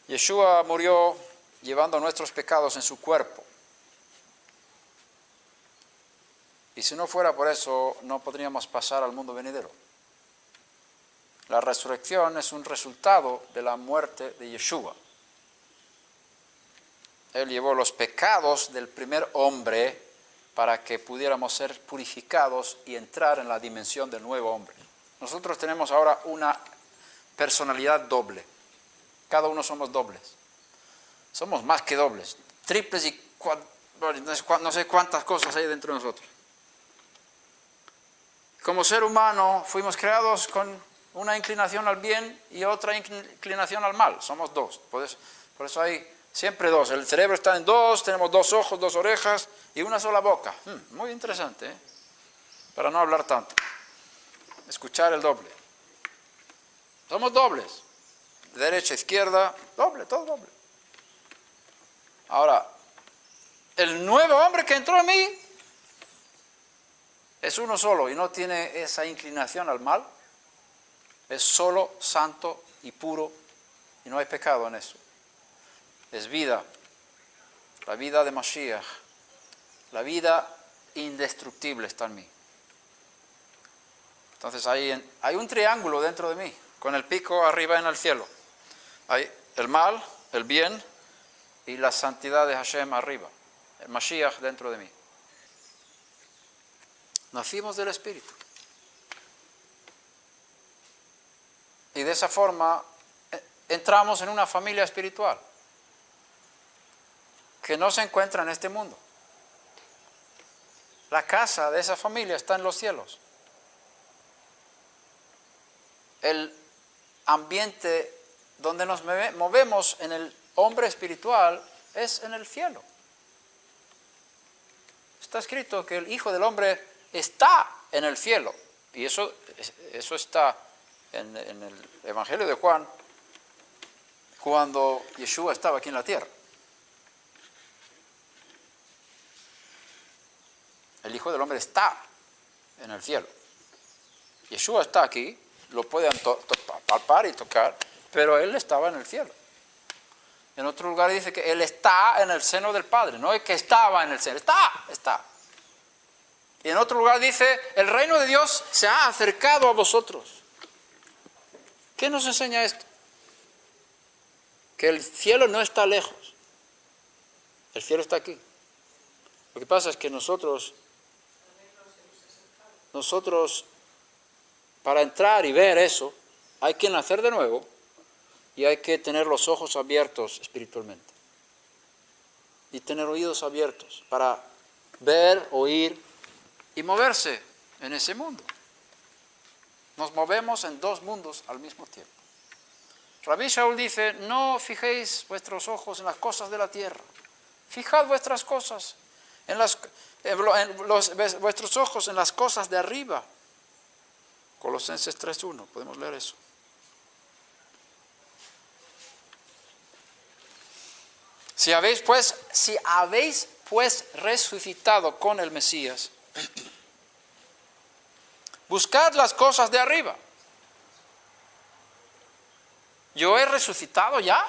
Yeshua murió llevando nuestros pecados en su cuerpo. Y si no fuera por eso, no podríamos pasar al mundo venidero. La resurrección es un resultado de la muerte de Yeshua. Él llevó los pecados del primer hombre para que pudiéramos ser purificados y entrar en la dimensión del nuevo hombre. Nosotros tenemos ahora una personalidad doble. Cada uno somos dobles. Somos más que dobles. Triples y no sé cuántas cosas hay dentro de nosotros. Como ser humano fuimos creados con una inclinación al bien y otra inclinación al mal. Somos dos. Por eso hay siempre dos. El cerebro está en dos, tenemos 2 ojos, 2 orejas y una sola boca. Muy interesante, ¿eh? Para no hablar tanto. Escuchar el doble. Somos dobles. Derecha, izquierda, doble, todo doble. Ahora, el nuevo hombre que entró en mí es uno solo y no tiene esa inclinación al mal. Es solo, santo y puro y no hay pecado en eso. Es vida, la vida de Mashiach, la vida indestructible está en mí. Entonces hay un triángulo dentro de mí, con el pico arriba en el cielo. Hay el mal, el bien y la santidad de Hashem arriba, el Mashiach dentro de mí. Nacimos del Espíritu. Y de esa forma entramos en una familia espiritual que no se encuentra en este mundo. La casa de esa familia está en los cielos. El ambiente donde nos movemos en el hombre espiritual es en el cielo. Está escrito que el Hijo del Hombre está en el cielo. Y eso está en el Evangelio de Juan, cuando Yeshua estaba aquí en la tierra. El Hijo del Hombre está en el cielo. Yeshua está aquí, lo pueden palpar y tocar, pero Él estaba en el cielo. En otro lugar dice que Él está en el seno del Padre, no es que estaba en el seno, está. Y en otro lugar dice, el reino de Dios se ha acercado a vosotros. ¿Qué nos enseña esto? Que el cielo no está lejos. El cielo está aquí. Lo que pasa es que nosotros, para entrar y ver eso, hay que nacer de nuevo y hay que tener los ojos abiertos espiritualmente. Y tener oídos abiertos para ver, oír y moverse en ese mundo. Nos movemos en 2 mundos al mismo tiempo. Rabbi Shaul dice, no fijéis vuestros ojos en las cosas de la tierra. Fijad vuestras cosas, vuestros ojos en las cosas de arriba. Colosenses 3:1, podemos leer eso. Si habéis pues resucitado con el Mesías, buscad las cosas de arriba. Yo he resucitado ya.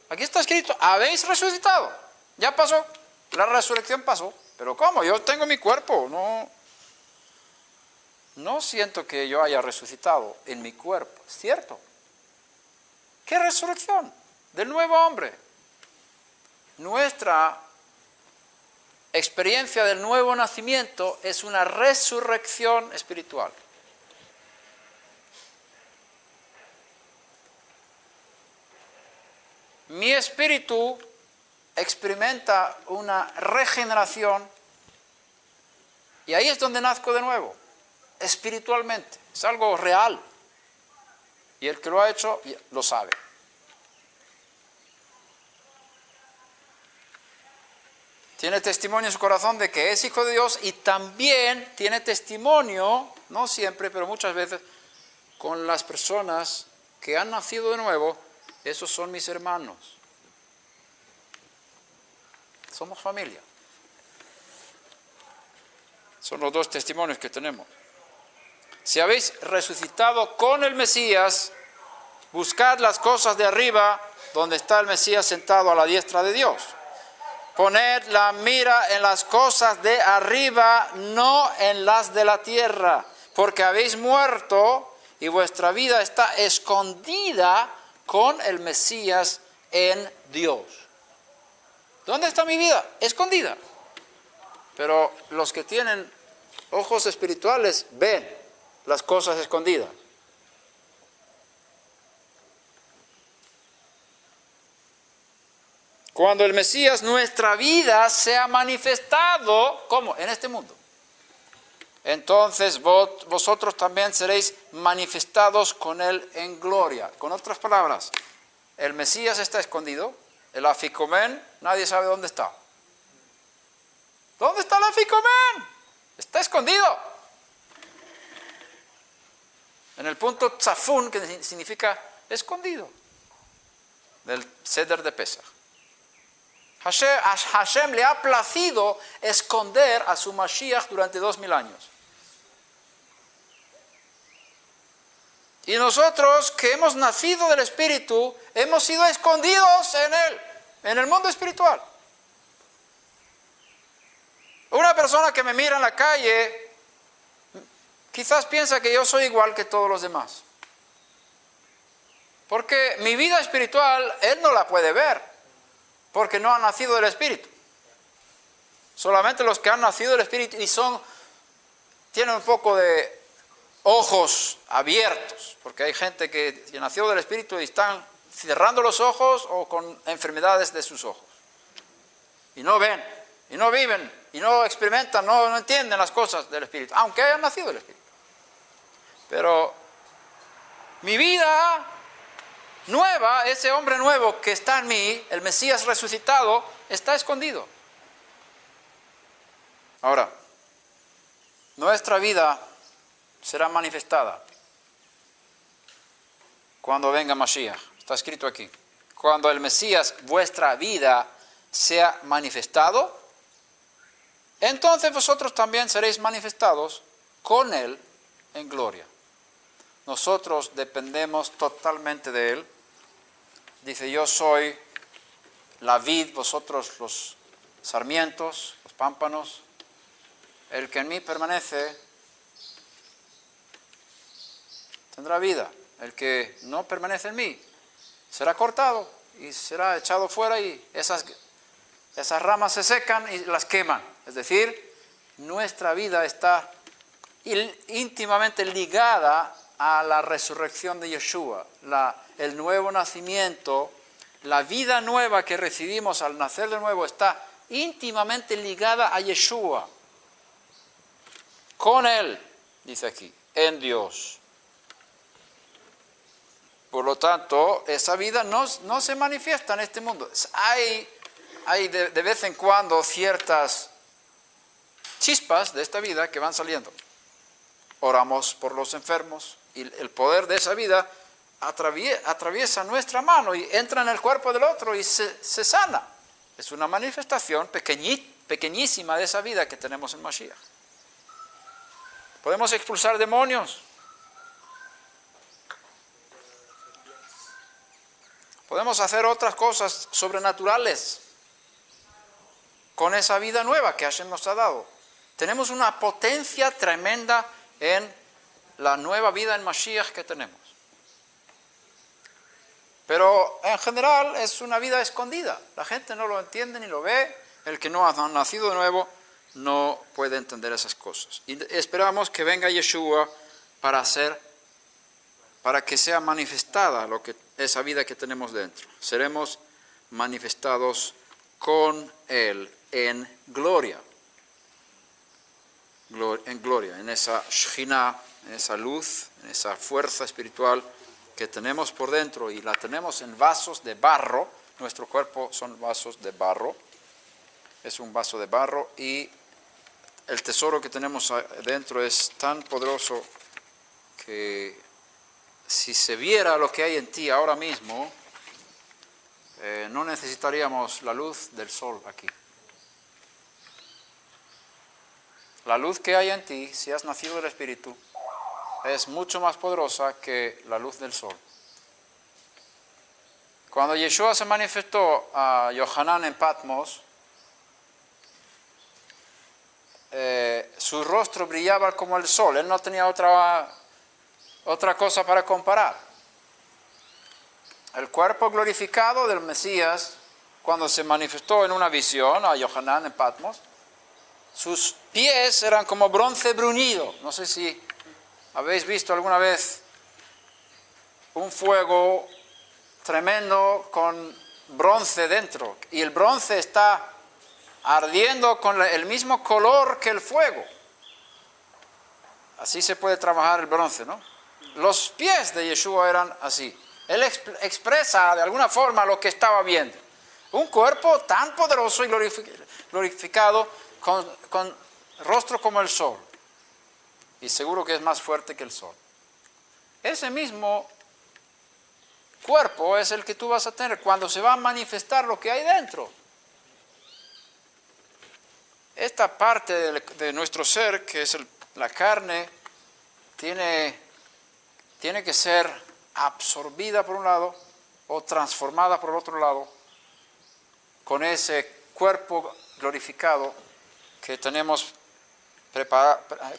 Aquí está escrito, habéis resucitado. Ya pasó, la resurrección pasó. Pero ¿cómo? Yo tengo mi cuerpo, no siento que yo haya resucitado en mi cuerpo, ¿es cierto? ¿Qué resurrección? Del nuevo hombre. Nuestra experiencia del nuevo nacimiento es una resurrección espiritual. Mi espíritu experimenta una regeneración y ahí es donde nazco de nuevo, espiritualmente. Es algo real y el que lo ha hecho lo sabe. Tiene testimonio en su corazón de que es hijo de Dios y también tiene testimonio, no siempre, pero muchas veces, con las personas que han nacido de nuevo. Esos son mis hermanos. Somos familia. Son los dos testimonios que tenemos. Si habéis resucitado con el Mesías, buscad las cosas de arriba, donde está el Mesías sentado a la diestra de Dios. Poned la mira en las cosas de arriba, no en las de la tierra, porque habéis muerto y vuestra vida está escondida con el Mesías en Dios. ¿Dónde está mi vida? Escondida. Pero los que tienen ojos espirituales ven las cosas escondidas. Cuando el Mesías, nuestra vida, sea manifestado, ¿cómo? En este mundo. Entonces vosotros también seréis manifestados con Él en gloria. Con otras palabras, el Mesías está escondido, el Aficomen, nadie sabe dónde está. ¿Dónde está el Aficomen? Está escondido. En el punto tzafun, que significa escondido, del Seder de Pesach. Hashem le ha placido esconder a su Mashiach durante 2000 años. Y nosotros que hemos nacido del Espíritu, hemos sido escondidos en Él, en el mundo espiritual. Una persona que me mira en la calle, quizás piensa que yo soy igual que todos los demás. Porque mi vida espiritual, él no la puede ver, porque no ha nacido del Espíritu. Solamente los que han nacido del Espíritu y tienen un poco de ojos abiertos, porque hay gente que nació del Espíritu y están cerrando los ojos o con enfermedades de sus ojos. Y no ven, y no viven, y no experimentan, no entienden las cosas del Espíritu, aunque hayan nacido del Espíritu. Pero mi vida nueva, ese hombre nuevo que está en mí, el Mesías resucitado, está escondido. Ahora, nuestra vida será manifestada cuando venga Mashiach. Está escrito aquí. Cuando el Mesías, vuestra vida, sea manifestado, entonces vosotros también seréis manifestados con Él en gloria. Nosotros dependemos totalmente de Él. Dice, yo soy la vid, vosotros los sarmientos, los pámpanos. El que en mí permanece tendrá vida. El que no permanece en mí será cortado y será echado fuera y esas ramas se secan y las queman. Es decir, nuestra vida está íntimamente ligada a la resurrección de Yeshua, el nuevo nacimiento, la vida nueva que recibimos al nacer de nuevo está íntimamente ligada a Yeshua. Con Él, dice aquí, en Dios. Por lo tanto, esa vida no se manifiesta en este mundo. Hay de vez en cuando ciertas chispas de esta vida que van saliendo. Oramos por los enfermos y el poder de esa vida atraviesa nuestra mano y entra en el cuerpo del otro y se sana. Es una manifestación pequeñísima de esa vida que tenemos en Mashiach. Podemos expulsar demonios. Podemos hacer otras cosas sobrenaturales con esa vida nueva que Hashem nos ha dado. Tenemos una potencia tremenda en la nueva vida en Mashiach que tenemos. Pero en general es una vida escondida. La gente no lo entiende ni lo ve. El que no ha nacido de nuevo no puede entender esas cosas. Y esperamos que venga Yeshua para que sea manifestada esa vida que tenemos dentro. Seremos manifestados con Él en gloria. En esa Shekhinah, en esa luz, en esa fuerza espiritual que tenemos por dentro y la tenemos en vasos de barro. Nuestro cuerpo son vasos de barro. Es un vaso de barro y el tesoro que tenemos dentro es tan poderoso que si se viera lo que hay en ti ahora mismo, no necesitaríamos la luz del sol aquí. La luz que hay en ti, si has nacido del Espíritu, es mucho más poderosa que la luz del sol. Cuando Yeshua se manifestó a Yohanan en Patmos, su rostro brillaba como el sol. Él no tenía otra cosa para comparar. El cuerpo glorificado del Mesías, cuando se manifestó en una visión a Yohanan en Patmos, sus pies eran como bronce bruñido. No sé si habéis visto alguna vez un fuego tremendo con bronce dentro, y el bronce está ardiendo con el mismo color que el fuego. Así se puede trabajar el bronce, ¿no? Los pies de Yeshua eran así. Él expresa de alguna forma lo que estaba viendo. Un cuerpo tan poderoso y glorificado con rostro como el sol. Y seguro que es más fuerte que el sol. Ese mismo cuerpo es el que tú vas a tener cuando se va a manifestar lo que hay dentro. Esta parte de nuestro ser, que es la carne, tiene que ser absorbida por un lado o transformada por el otro lado con ese cuerpo glorificado que tenemos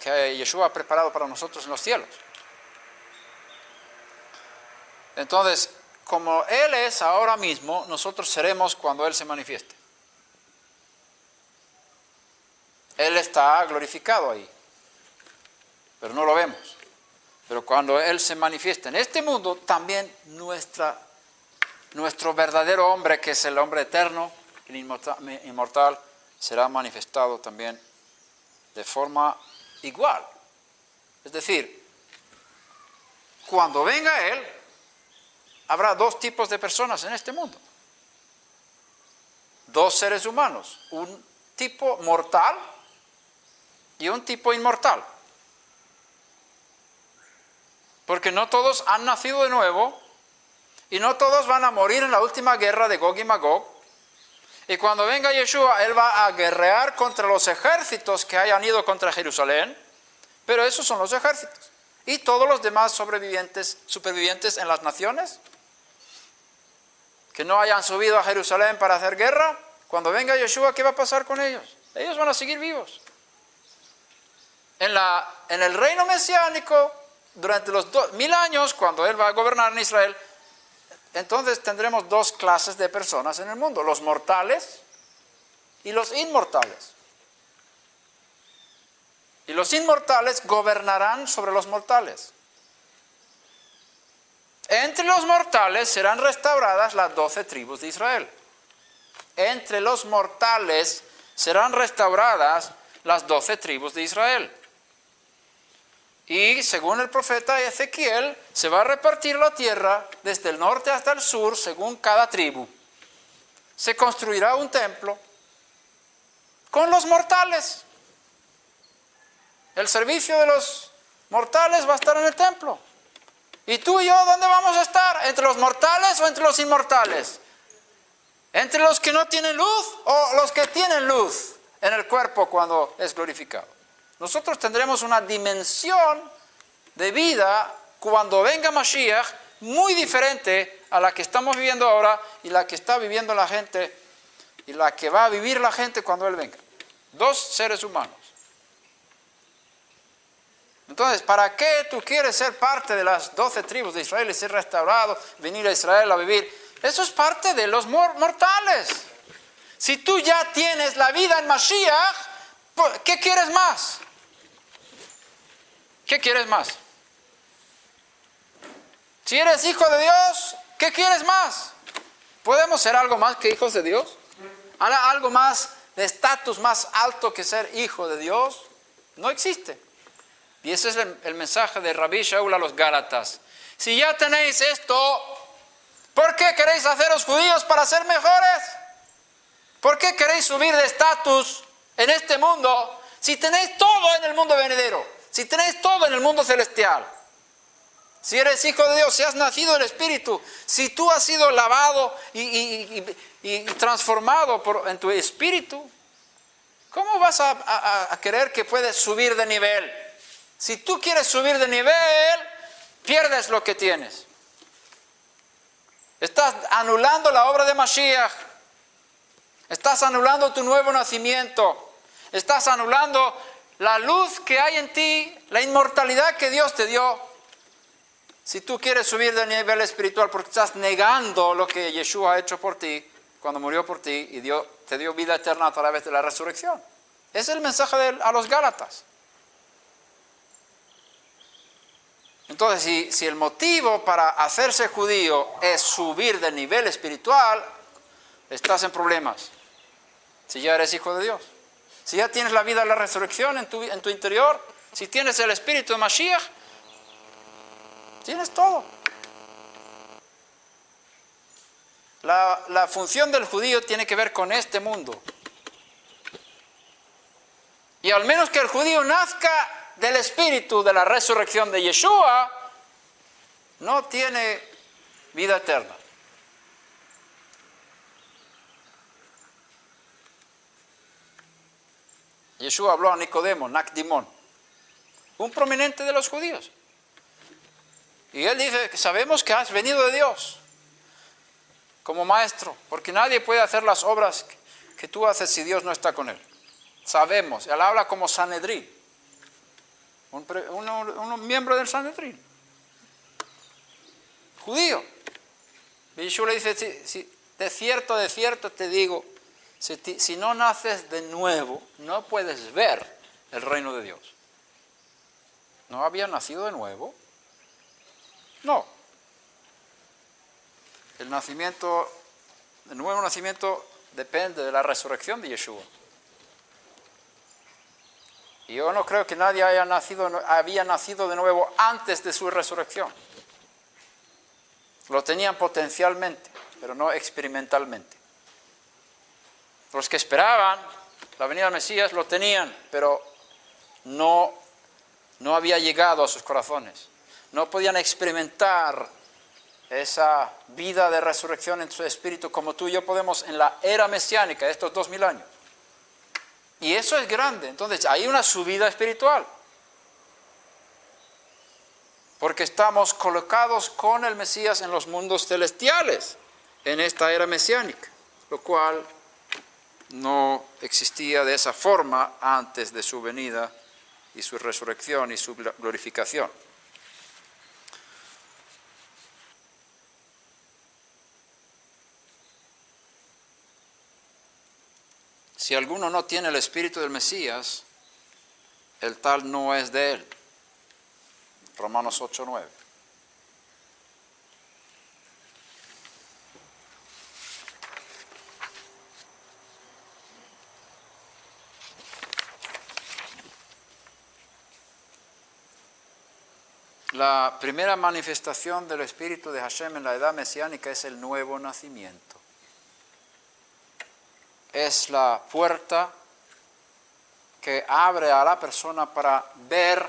que Yeshua ha preparado para nosotros en los cielos. Entonces, como Él es ahora mismo, nosotros seremos cuando Él se manifieste. Él está glorificado ahí, pero no lo vemos. Pero cuando Él se manifiesta en este mundo, también nuestro verdadero hombre, que es el hombre eterno, el inmortal, será manifestado también de forma igual. Es decir, cuando venga Él, habrá dos tipos de personas en este mundo. Dos seres humanos, un tipo mortal y un tipo inmortal. Porque no todos han nacido de nuevo y no todos van a morir en la última guerra de Gog y Magog. Y cuando venga Yeshua, Él va a guerrear contra los ejércitos que hayan ido contra Jerusalén, pero esos son los ejércitos. Y todos los demás supervivientes en las naciones que no hayan subido a Jerusalén para hacer guerra, cuando venga Yeshua, ¿qué va a pasar con ellos? Ellos van a seguir vivos. En el reino mesiánico, durante los 2000 años, cuando Él va a gobernar en Israel, entonces tendremos dos clases de personas en el mundo, los mortales y los inmortales. Y los inmortales gobernarán sobre los mortales. Entre los mortales serán restauradas las 12 tribus de Israel. Entre los mortales serán restauradas las 12 tribus de Israel. Y según el profeta Ezequiel, se va a repartir la tierra desde el norte hasta el sur, según cada tribu. Se construirá un templo con los mortales. El servicio de los mortales va a estar en el templo. ¿Y tú y yo dónde vamos a estar? ¿Entre los mortales o entre los inmortales? ¿Entre los que no tienen luz o los que tienen luz en el cuerpo cuando es glorificado? Nosotros tendremos una dimensión de vida cuando venga Mashiach muy diferente a la que estamos viviendo ahora y la que está viviendo la gente y la que va a vivir la gente cuando Él venga. Dos seres humanos. Entonces, ¿para qué tú quieres ser parte de las 12 tribus de Israel y ser restaurado, venir a Israel a vivir? Eso es parte de los mortales. Si tú ya tienes la vida en Mashiach, ¿qué quieres más? ¿Qué quieres más? Si eres hijo de Dios, ¿qué quieres más? ¿Podemos ser algo más que hijos de Dios? ¿Algo más de estatus más alto que ser hijo de Dios? No existe. Y ese es el mensaje de Rabbi Shaul a los Gálatas. Si ya tenéis esto, ¿por qué queréis haceros judíos para ser mejores? ¿Por qué queréis subir de estatus en este mundo si tenéis todo en el mundo venidero? Si tenéis todo en el mundo celestial. Si eres hijo de Dios, si has nacido en espíritu, si tú has sido lavado y transformado en tu espíritu, ¿cómo vas a querer que puedes subir de nivel? Si tú quieres subir de nivel, pierdes lo que tienes. Estás anulando la obra de Mashiach. Estás anulando tu nuevo nacimiento. Estás anulando la luz que hay en ti, la inmortalidad que Dios te dio. Si tú quieres subir de nivel espiritual porque estás negando lo que Yeshua ha hecho por ti, cuando murió por ti y te dio vida eterna a través de la resurrección. Ese es el mensaje a los Gálatas. Entonces, si el motivo para hacerse judío es subir de nivel espiritual, estás en problemas. Si ya eres hijo de Dios. Si ya tienes la vida de la resurrección en tu interior, si tienes el espíritu de Mashiach, tienes todo. La función del judío tiene que ver con este mundo. Y al menos que el judío nazca del espíritu de la resurrección de Yeshua, no tiene vida eterna. Yeshua habló a Nicodemo, Nakdimón, un prominente de los judíos. Y él dice, sabemos que has venido de Dios como maestro, porque nadie puede hacer las obras que tú haces si Dios no está con él. Sabemos, él habla como Sanedrín. Un miembro del Sanedrín, judío. Y Yeshua le dice, de cierto te digo, si no naces de nuevo, no puedes ver el reino de Dios. ¿No había nacido de nuevo? No. El nuevo nacimiento depende de la resurrección de Yeshua. Y yo no creo que nadie había nacido de nuevo antes de su resurrección. Lo tenían potencialmente, pero no experimentalmente. Los que esperaban la venida del Mesías lo tenían, pero no había llegado a sus corazones. No podían experimentar esa vida de resurrección en su espíritu como tú y yo podemos en la era mesiánica de estos 2000 años. Y eso es grande. Entonces hay una subida espiritual. Porque estamos colocados con el Mesías en los mundos celestiales, en esta era mesiánica, lo cual no existía de esa forma antes de su venida y su resurrección y su glorificación. Si alguno no tiene el espíritu del Mesías, el tal no es de él. Romanos 8:9. La primera manifestación del Espíritu de Hashem en la edad mesiánica es el nuevo nacimiento. Es la puerta que abre a la persona para ver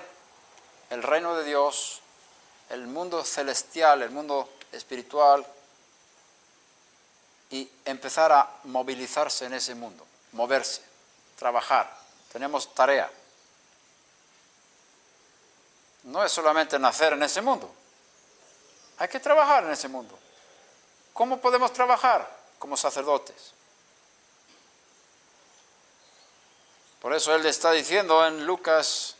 el reino de Dios el mundo celestial, el mundo espiritual, y empezar a movilizarse en ese mundo, moverse, trabajar. Tenemos tarea. No es solamente nacer en ese mundo, hay que trabajar en ese mundo. ¿Cómo podemos trabajar? Como sacerdotes. Por eso él está diciendo en Lucas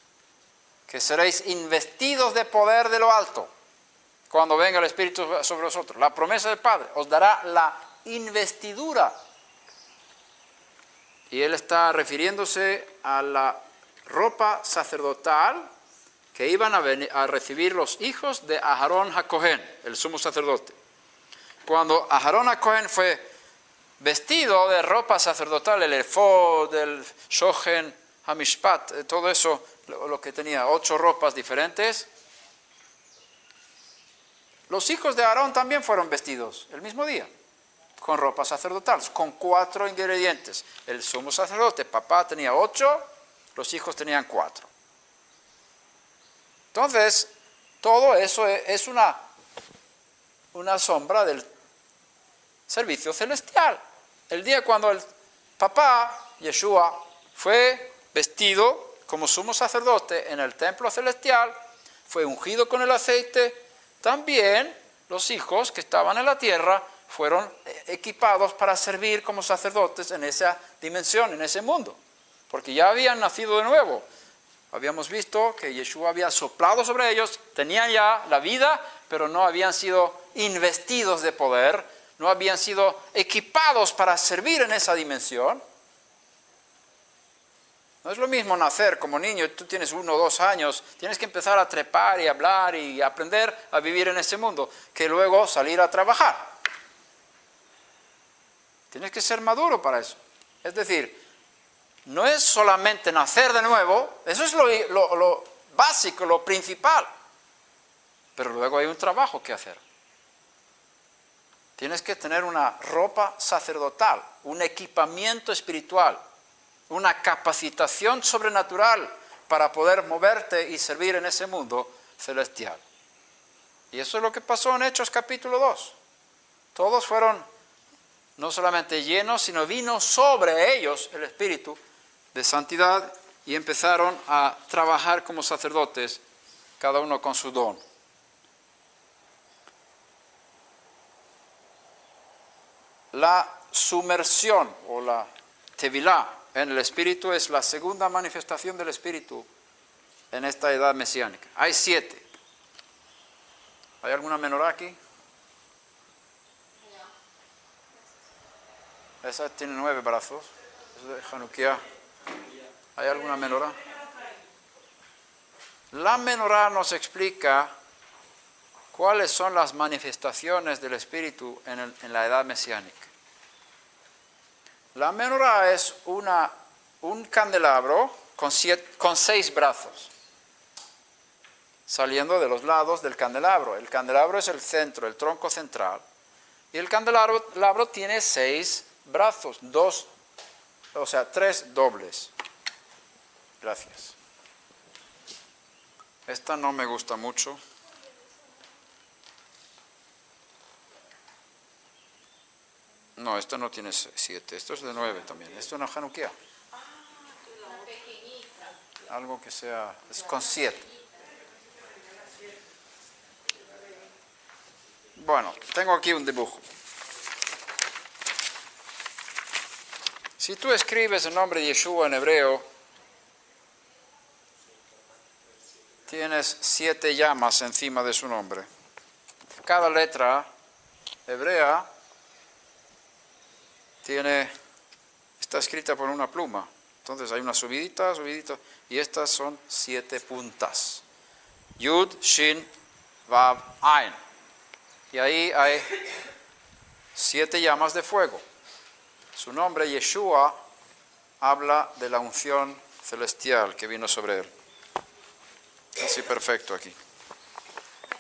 que seréis investidos de poder de lo alto cuando venga el Espíritu sobre vosotros. La promesa del Padre os dará la investidura. Y él está refiriéndose a la ropa sacerdotal que iban a recibir los hijos de Aarón HaKohen, el sumo sacerdote. Cuando Aarón HaKohen fue vestido de ropa sacerdotal, el efod, el shochen, hamishpat, todo eso, lo que tenía 8 ropas diferentes, los hijos de Aarón también fueron vestidos el mismo día, con ropa sacerdotal, con 4 ingredientes. El sumo sacerdote, papá tenía 8, los hijos tenían 4. Entonces, todo eso es una sombra del servicio celestial. El día cuando el papá, Yeshua, fue vestido como sumo sacerdote en el templo celestial, fue ungido con el aceite, también los hijos que estaban en la tierra fueron equipados para servir como sacerdotes en esa dimensión, en ese mundo, porque ya habían nacido de nuevo. Habíamos visto que Yeshua había soplado sobre ellos, tenían ya la vida, pero no habían sido investidos de poder, no habían sido equipados para servir en esa dimensión. No es lo mismo nacer como niño, tú tienes 1 o 2 años, tienes que empezar a trepar y hablar y aprender a vivir en ese mundo, que luego salir a trabajar. Tienes que ser maduro para eso. Es decir, no es solamente nacer de nuevo, eso es lo básico, lo principal, pero luego hay un trabajo que hacer. Tienes que tener una ropa sacerdotal, un equipamiento espiritual, una capacitación sobrenatural para poder moverte y servir en ese mundo celestial. Y eso es lo que pasó en Hechos capítulo 2. Todos fueron no solamente llenos, sino vino sobre ellos el Espíritu de santidad y empezaron a trabajar como sacerdotes, cada uno con su don. La sumersión o la tevilá en el Espíritu es la segunda manifestación del Espíritu en esta edad mesiánica. Hay 7. ¿Hay alguna menorá aquí? Esa tiene 9 brazos. Es de Hanukkah. ¿Hay alguna menorá? La menorá nos explica cuáles son las manifestaciones del Espíritu en la edad mesiánica. La menorá es un candelabro con 6 brazos, saliendo de los lados del candelabro. El candelabro es el centro, el tronco central, y el candelabro tiene 6 brazos, 3 dobles. Gracias. Esta no me gusta mucho. No, esto no tiene 7, esto es de 9 también. Esto es una Hanukkah. Algo que sea, es con 7. Bueno, tengo aquí un dibujo. Si tú escribes el nombre de Yeshua en hebreo, tienes 7 llamas encima de su nombre. Cada letra hebrea está escrita por una pluma. Entonces hay una subidita, y estas son 7 puntas. Yud, Shin, Vav, Ain. Y ahí hay 7 llamas de fuego. Su nombre, Yeshua, habla de la unción celestial que vino sobre él. Así perfecto aquí.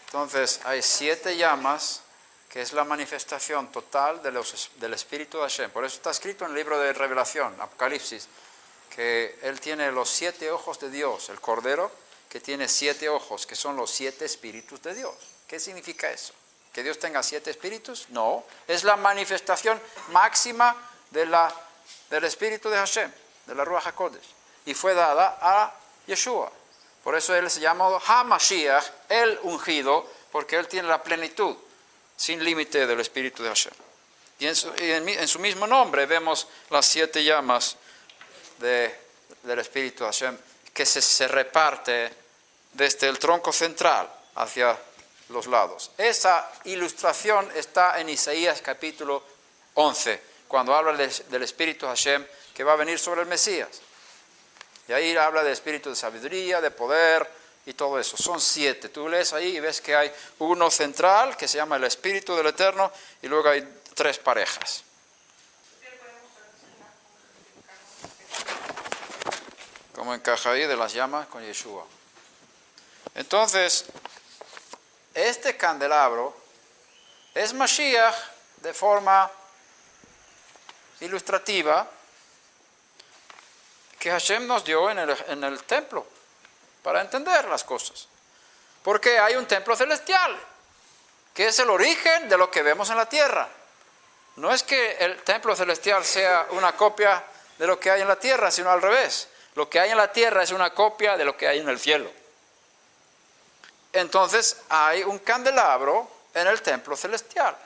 Entonces hay 7 llamas, que es la manifestación total del Espíritu de Hashem. Por eso está escrito en el libro de Revelación, Apocalipsis, que Él tiene los 7 ojos de Dios, el Cordero, que tiene 7 ojos, que son los 7 espíritus de Dios. ¿Qué significa eso? ¿Que Dios tenga 7 espíritus? No, es la manifestación máxima del espíritu de Hashem, de la Ruach HaKodesh, y fue dada a Yeshua. Por eso él se llama HaMashiach, el ungido, porque él tiene la plenitud, sin límite del espíritu de Hashem. Y en su mismo nombre vemos las 7 llamas del espíritu de Hashem, que se reparte desde el tronco central hacia los lados. Esa ilustración está en Isaías capítulo 11, cuando habla del espíritu de Hashem que va a venir sobre el Mesías. Y ahí habla del espíritu de sabiduría, de poder y todo eso. Son 7. Tú lees ahí y ves que hay uno central que se llama el espíritu del Eterno y luego hay 3 parejas. ¿Cómo encaja ahí de las llamas con Yeshua? Entonces, este candelabro es Mashiach de forma ilustrativa que Hashem nos dio en el templo para entender las cosas. Porque hay un templo celestial, que es el origen de lo que vemos en la tierra. No es que el templo celestial sea una copia de lo que hay en la tierra, sino al revés. Lo que hay en la tierra es una copia de lo que hay en el cielo. Entonces hay un candelabro en el templo celestial.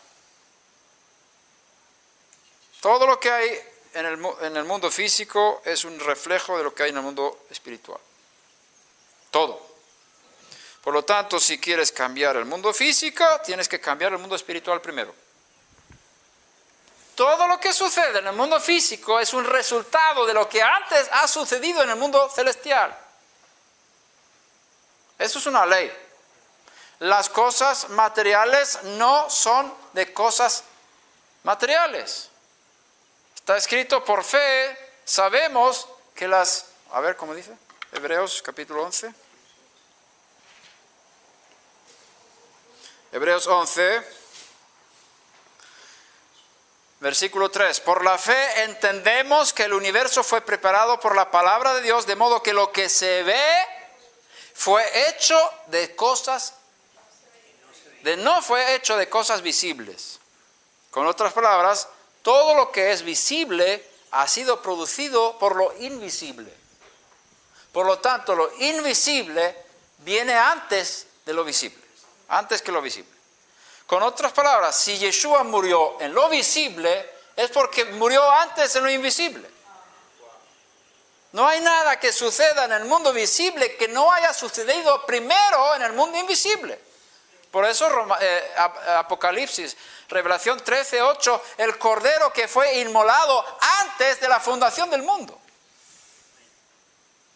Todo lo que hay en el mundo físico es un reflejo de lo que hay en el mundo espiritual. Todo. Por lo tanto, si quieres cambiar el mundo físico, tienes que cambiar el mundo espiritual primero. Todo lo que sucede en el mundo físico es un resultado de lo que antes ha sucedido en el mundo celestial. Eso es una ley. Las cosas materiales no son de cosas materiales. Está escrito por fe, sabemos que las... A ver, ¿cómo dice? Hebreos capítulo 11. Hebreos 11, versículo 3. Por la fe entendemos que el universo fue preparado por la palabra de Dios, de modo que lo que se ve fue hecho de cosas, no fue hecho de cosas visibles. Con otras palabras, todo lo que es visible ha sido producido por lo invisible. Por lo tanto, lo invisible viene antes de lo visible, antes que lo visible. Con otras palabras, si Yeshua murió en lo visible, es porque murió antes en lo invisible. No hay nada que suceda en el mundo visible que no haya sucedido primero en el mundo invisible. Por eso Apocalipsis, Revelación 13:8, el cordero que fue inmolado antes de la fundación del mundo.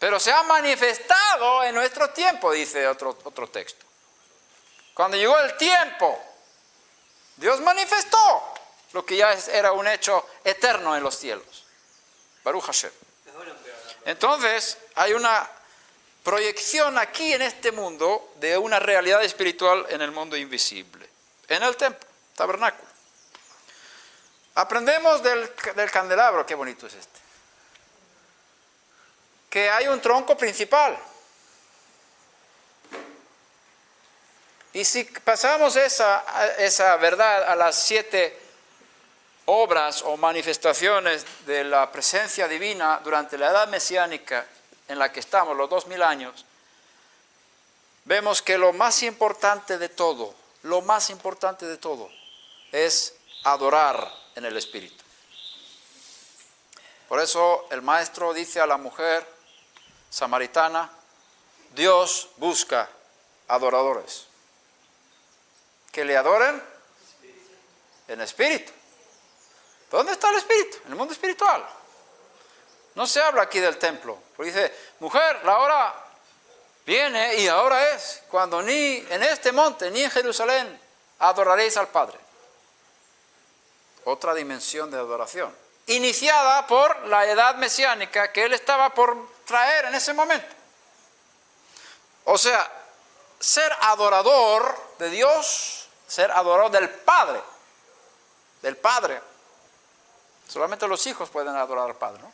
Pero se ha manifestado en nuestro tiempo, dice otro texto. Cuando llegó el tiempo, Dios manifestó lo que ya era un hecho eterno en los cielos. Baruch Hashem. Entonces, hay una proyección aquí en este mundo de una realidad espiritual en el mundo invisible, en el templo, tabernáculo. Aprendemos del candelabro, qué bonito es este, que hay un tronco principal. Y si pasamos esa verdad a las 7 obras o manifestaciones de la presencia divina durante la edad mesiánica en la que estamos, los 2000 años, vemos que lo más importante de todo es adorar en el Espíritu. Por eso el maestro dice a la mujer samaritana, Dios busca adoradores que le adoren en espíritu. ¿Dónde está el espíritu? En el mundo espiritual. No se habla aquí del templo, porque dice, mujer, la hora viene y ahora es cuando ni en este monte ni en Jerusalén adoraréis al Padre. Otra dimensión de adoración, iniciada por la edad mesiánica que él estaba por traer en ese momento. O sea, ser adorador de Dios, ser adorador del Padre. Solamente los hijos pueden adorar al Padre, ¿no?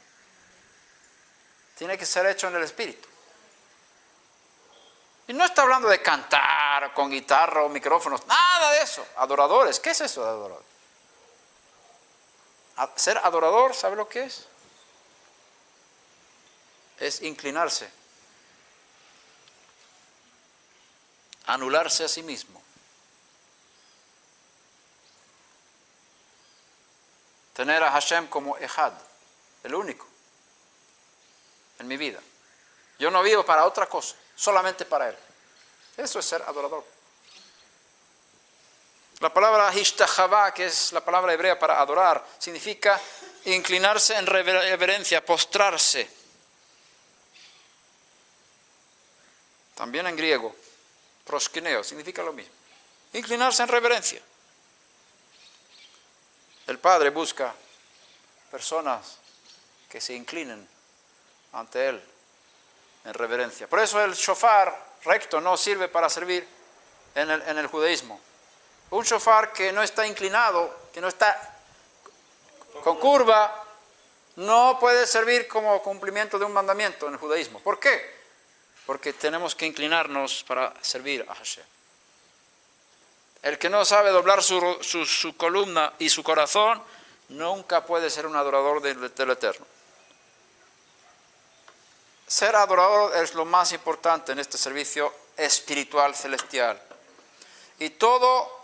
Tiene que ser hecho en el Espíritu. Y no está hablando de cantar con guitarra o micrófonos, nada de eso. Adoradores, ¿qué es eso de adorador? Ser adorador, ¿sabe lo que es? Es inclinarse, anularse a sí mismo, tener a Hashem como Ejad, el único en mi vida. Yo no vivo para otra cosa, solamente para Él. Eso es ser adorador. La palabra Hishtachavá, que es la palabra hebrea para adorar, significa inclinarse en reverencia, postrarse. También en griego, proskineo, significa lo mismo. Inclinarse en reverencia. El Padre busca personas que se inclinen ante Él en reverencia. Por eso el shofar recto no sirve para servir en el judaísmo. Un shofar que no está inclinado, que no está con curva, no puede servir como cumplimiento de un mandamiento en el judaísmo. ¿Por qué? Porque tenemos que inclinarnos para servir a Hashem. El que no sabe doblar su columna y su corazón, nunca puede ser un adorador del Eterno. Ser adorador es lo más importante en este servicio espiritual celestial. Y todo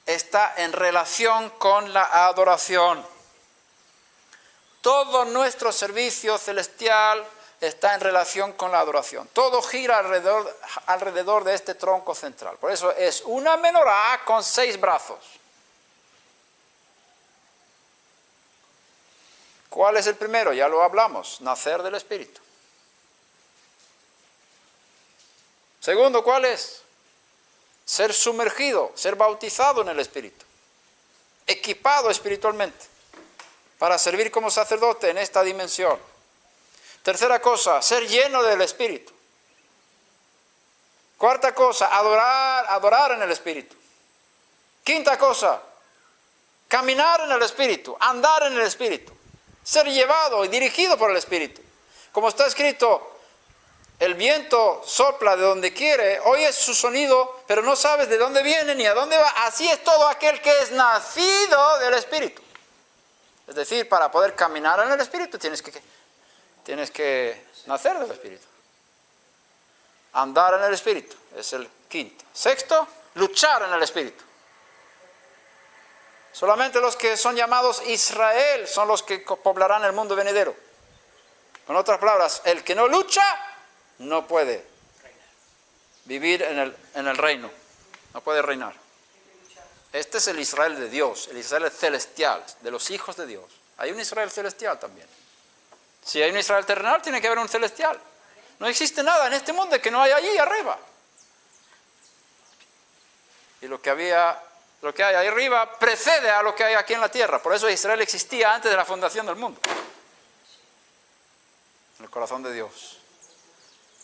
está en relación con la adoración. Todo nuestro servicio celestial está en relación con la adoración. Todo gira alrededor de este tronco central. Por eso es una menorá con 6 brazos. ¿Cuál es el primero? Ya lo hablamos, nacer del Espíritu. Segundo, ¿cuál es? Ser sumergido, ser bautizado en el Espíritu. Equipado espiritualmente para servir como sacerdote en esta dimensión. Tercera cosa, ser lleno del Espíritu. Cuarta cosa, adorar en el Espíritu. Quinta cosa, caminar en el Espíritu, andar en el Espíritu. Ser llevado y dirigido por el Espíritu. Como está escrito, el viento sopla de donde quiere, oyes su sonido, pero no sabes de dónde viene ni a dónde va. Así es todo aquel que es nacido del Espíritu. Es decir, para poder caminar en el Espíritu tienes que nacer del Espíritu. Andar en el Espíritu es el quinto. Sexto, luchar en el Espíritu. Solamente los que son llamados Israel son los que poblarán el mundo venidero. Con otras palabras, el que no lucha no puede vivir en el reino, no puede reinar. Este es el Israel de Dios, el Israel celestial, de los hijos de Dios. Hay un Israel celestial también. Si hay un Israel terrenal, tiene que haber un celestial. No existe nada en este mundo que no hay allí arriba. Y lo que hay ahí arriba precede a lo que hay aquí en la tierra. Por eso Israel existía antes de la fundación del mundo. En el corazón de Dios.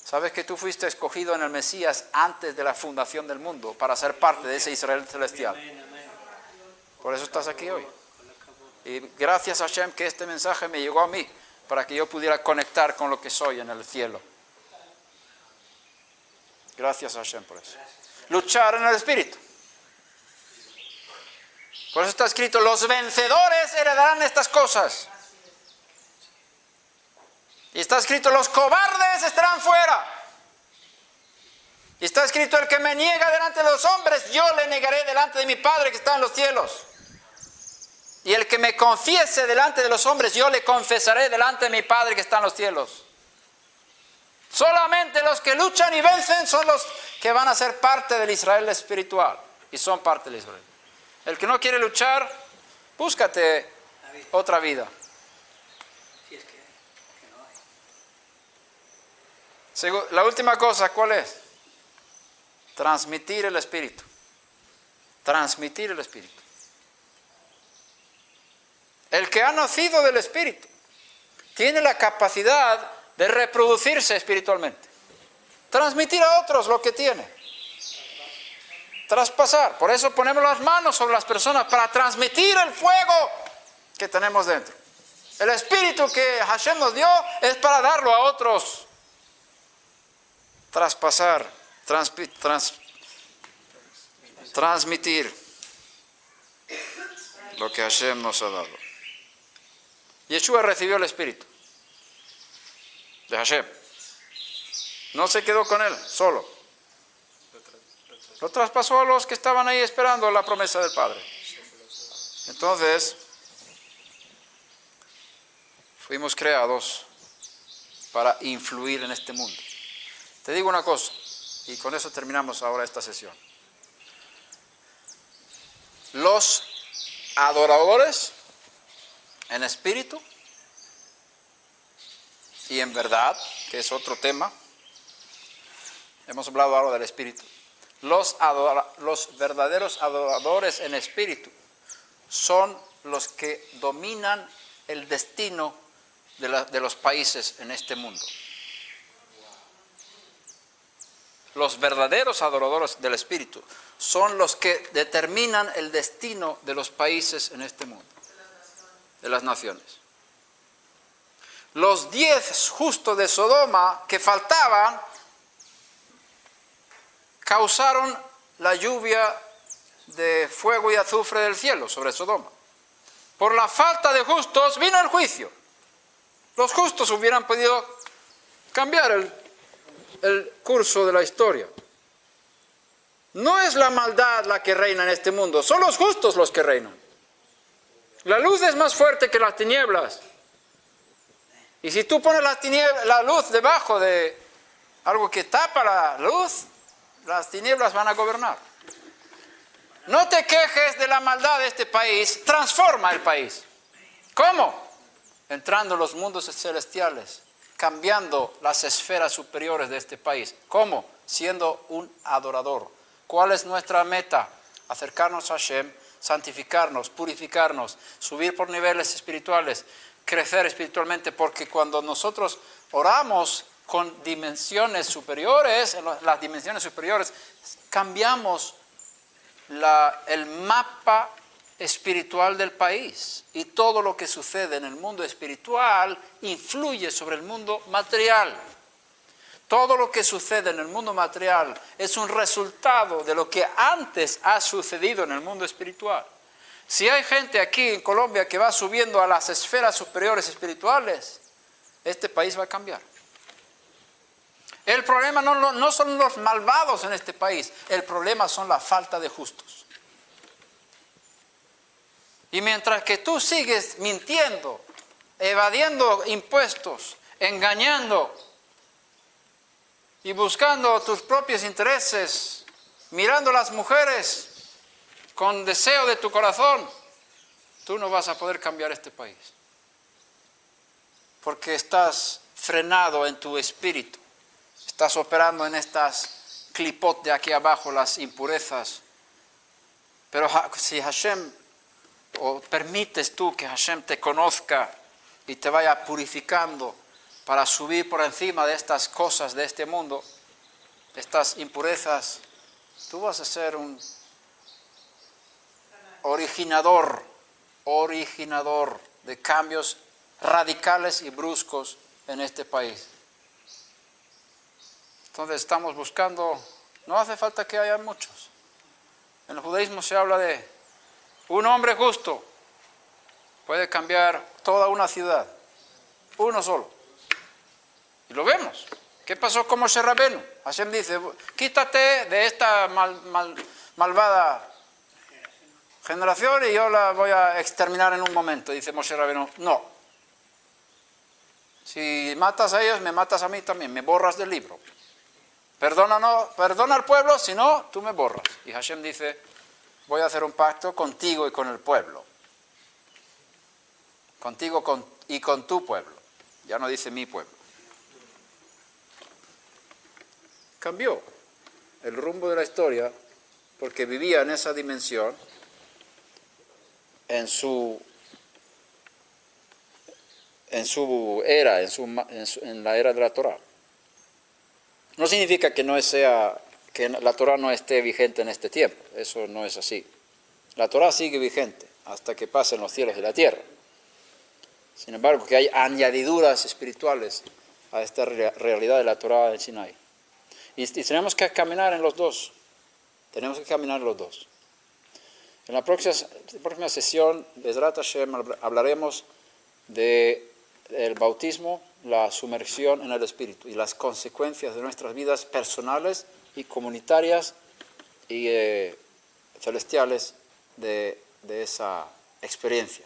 ¿Sabes que tú fuiste escogido en el Mesías antes de la fundación del mundo para ser parte de ese Israel celestial? Por eso estás aquí hoy. Y gracias a Hashem que este mensaje me llegó a mí para que yo pudiera conectar con lo que soy en el cielo. Gracias a Hashem por eso. Luchar en el Espíritu. Por eso está escrito, los vencedores heredarán estas cosas. Y está escrito, los cobardes estarán fuera. Y está escrito, el que me niega delante de los hombres, yo le negaré delante de mi Padre que está en los cielos. Y el que me confiese delante de los hombres, yo le confesaré delante de mi Padre que está en los cielos. Solamente los que luchan y vencen son los que van a ser parte del Israel espiritual. Y son parte del Israel. El que no quiere luchar, búscate otra vida. La última cosa, ¿cuál es? Transmitir el Espíritu. Transmitir el Espíritu. El que ha nacido del Espíritu tiene la capacidad de reproducirse espiritualmente. Transmitir a otros lo que tiene. Traspasar. Por eso ponemos las manos sobre las personas para transmitir el fuego que tenemos dentro. El Espíritu que Hashem nos dio es para darlo a otros. Traspasar, transmitir lo que Hashem nos ha dado. Yeshua recibió el Espíritu de Hashem. No se quedó con él solo. Lo traspasó a los que estaban ahí esperando la promesa del Padre. Entonces, fuimos creados para influir en este mundo. Te digo una cosa, y con eso terminamos ahora esta sesión. Los adoradores en espíritu y en verdad, que es otro tema, hemos hablado ahora del espíritu. Los verdaderos adoradores en espíritu son los que dominan el destino de los países en este mundo. Los verdaderos adoradores del espíritu son los que determinan el destino de los países en este mundo, de las naciones. Los 10 justos de Sodoma que faltaban causaron la lluvia de fuego y azufre del cielo sobre Sodoma. Por la falta de justos vino el juicio. Los justos hubieran podido cambiar el curso de la historia. No es la maldad la que reina en este mundo, son los justos los que reinan. La luz es más fuerte que las tinieblas. Y si tú pones la luz debajo de algo que tapa la luz, las tinieblas van a gobernar. No te quejes de la maldad de este país, transforma el país. ¿Cómo? Entrando en los mundos celestiales, cambiando las esferas superiores de este país. ¿Cómo? Siendo un adorador. ¿Cuál es nuestra meta? Acercarnos a Hashem, santificarnos, purificarnos, subir por niveles espirituales, crecer espiritualmente, porque cuando nosotros oramos con dimensiones superiores, en las dimensiones superiores, cambiamos el mapa espiritual del país, y todo lo que sucede en el mundo espiritual influye sobre el mundo material. Todo lo que sucede en el mundo material es un resultado de lo que antes ha sucedido en el mundo espiritual. Si hay gente aquí en Colombia que va subiendo a las esferas superiores espirituales, este país va a cambiar. El problema no son los malvados en este país, el problema son la falta de justos. Y mientras que tú sigues mintiendo, evadiendo impuestos, engañando y buscando tus propios intereses, mirando a las mujeres con deseo de tu corazón, tú no vas a poder cambiar este país. Porque estás frenado en tu espíritu. Estás operando en estas clipot de aquí abajo, las impurezas. Pero si Hashem, o permites tú que Hashem te conozca y te vaya purificando para subir por encima de estas cosas de este mundo, estas impurezas, tú vas a ser un originador de cambios radicales y bruscos en este país. Entonces estamos buscando, no hace falta que haya muchos. En el judaísmo se habla de un hombre justo puede cambiar toda una ciudad, uno solo. Y lo vemos. ¿Qué pasó con Moshe Rabenu? Hashem dice, quítate de esta malvada generación y yo la voy a exterminar en un momento. Dice Moshe Rabenu, no. Si matas a ellos, me matas a mí también, me borras del libro. Perdona al pueblo, si no, tú me borras. Y Hashem dice, voy a hacer un pacto contigo y con el pueblo. Contigo y con tu pueblo. Ya no dice mi pueblo. Cambió el rumbo de la historia porque vivía en esa dimensión, en su era, en la era de la Torá. No significa que que la Torá no esté vigente en este tiempo, eso no es así. La Torá sigue vigente hasta que pasen los cielos y la tierra. Sin embargo, que hay añadiduras espirituales a esta realidad de la Torá del Sinai. Y tenemos que caminar en los dos. Tenemos que caminar en los dos. En la próxima sesión, Bezrat Hashem, hablaremos del bautismo, la sumersión en el Espíritu y las consecuencias de nuestras vidas personales y comunitarias y celestiales de esa experiencia.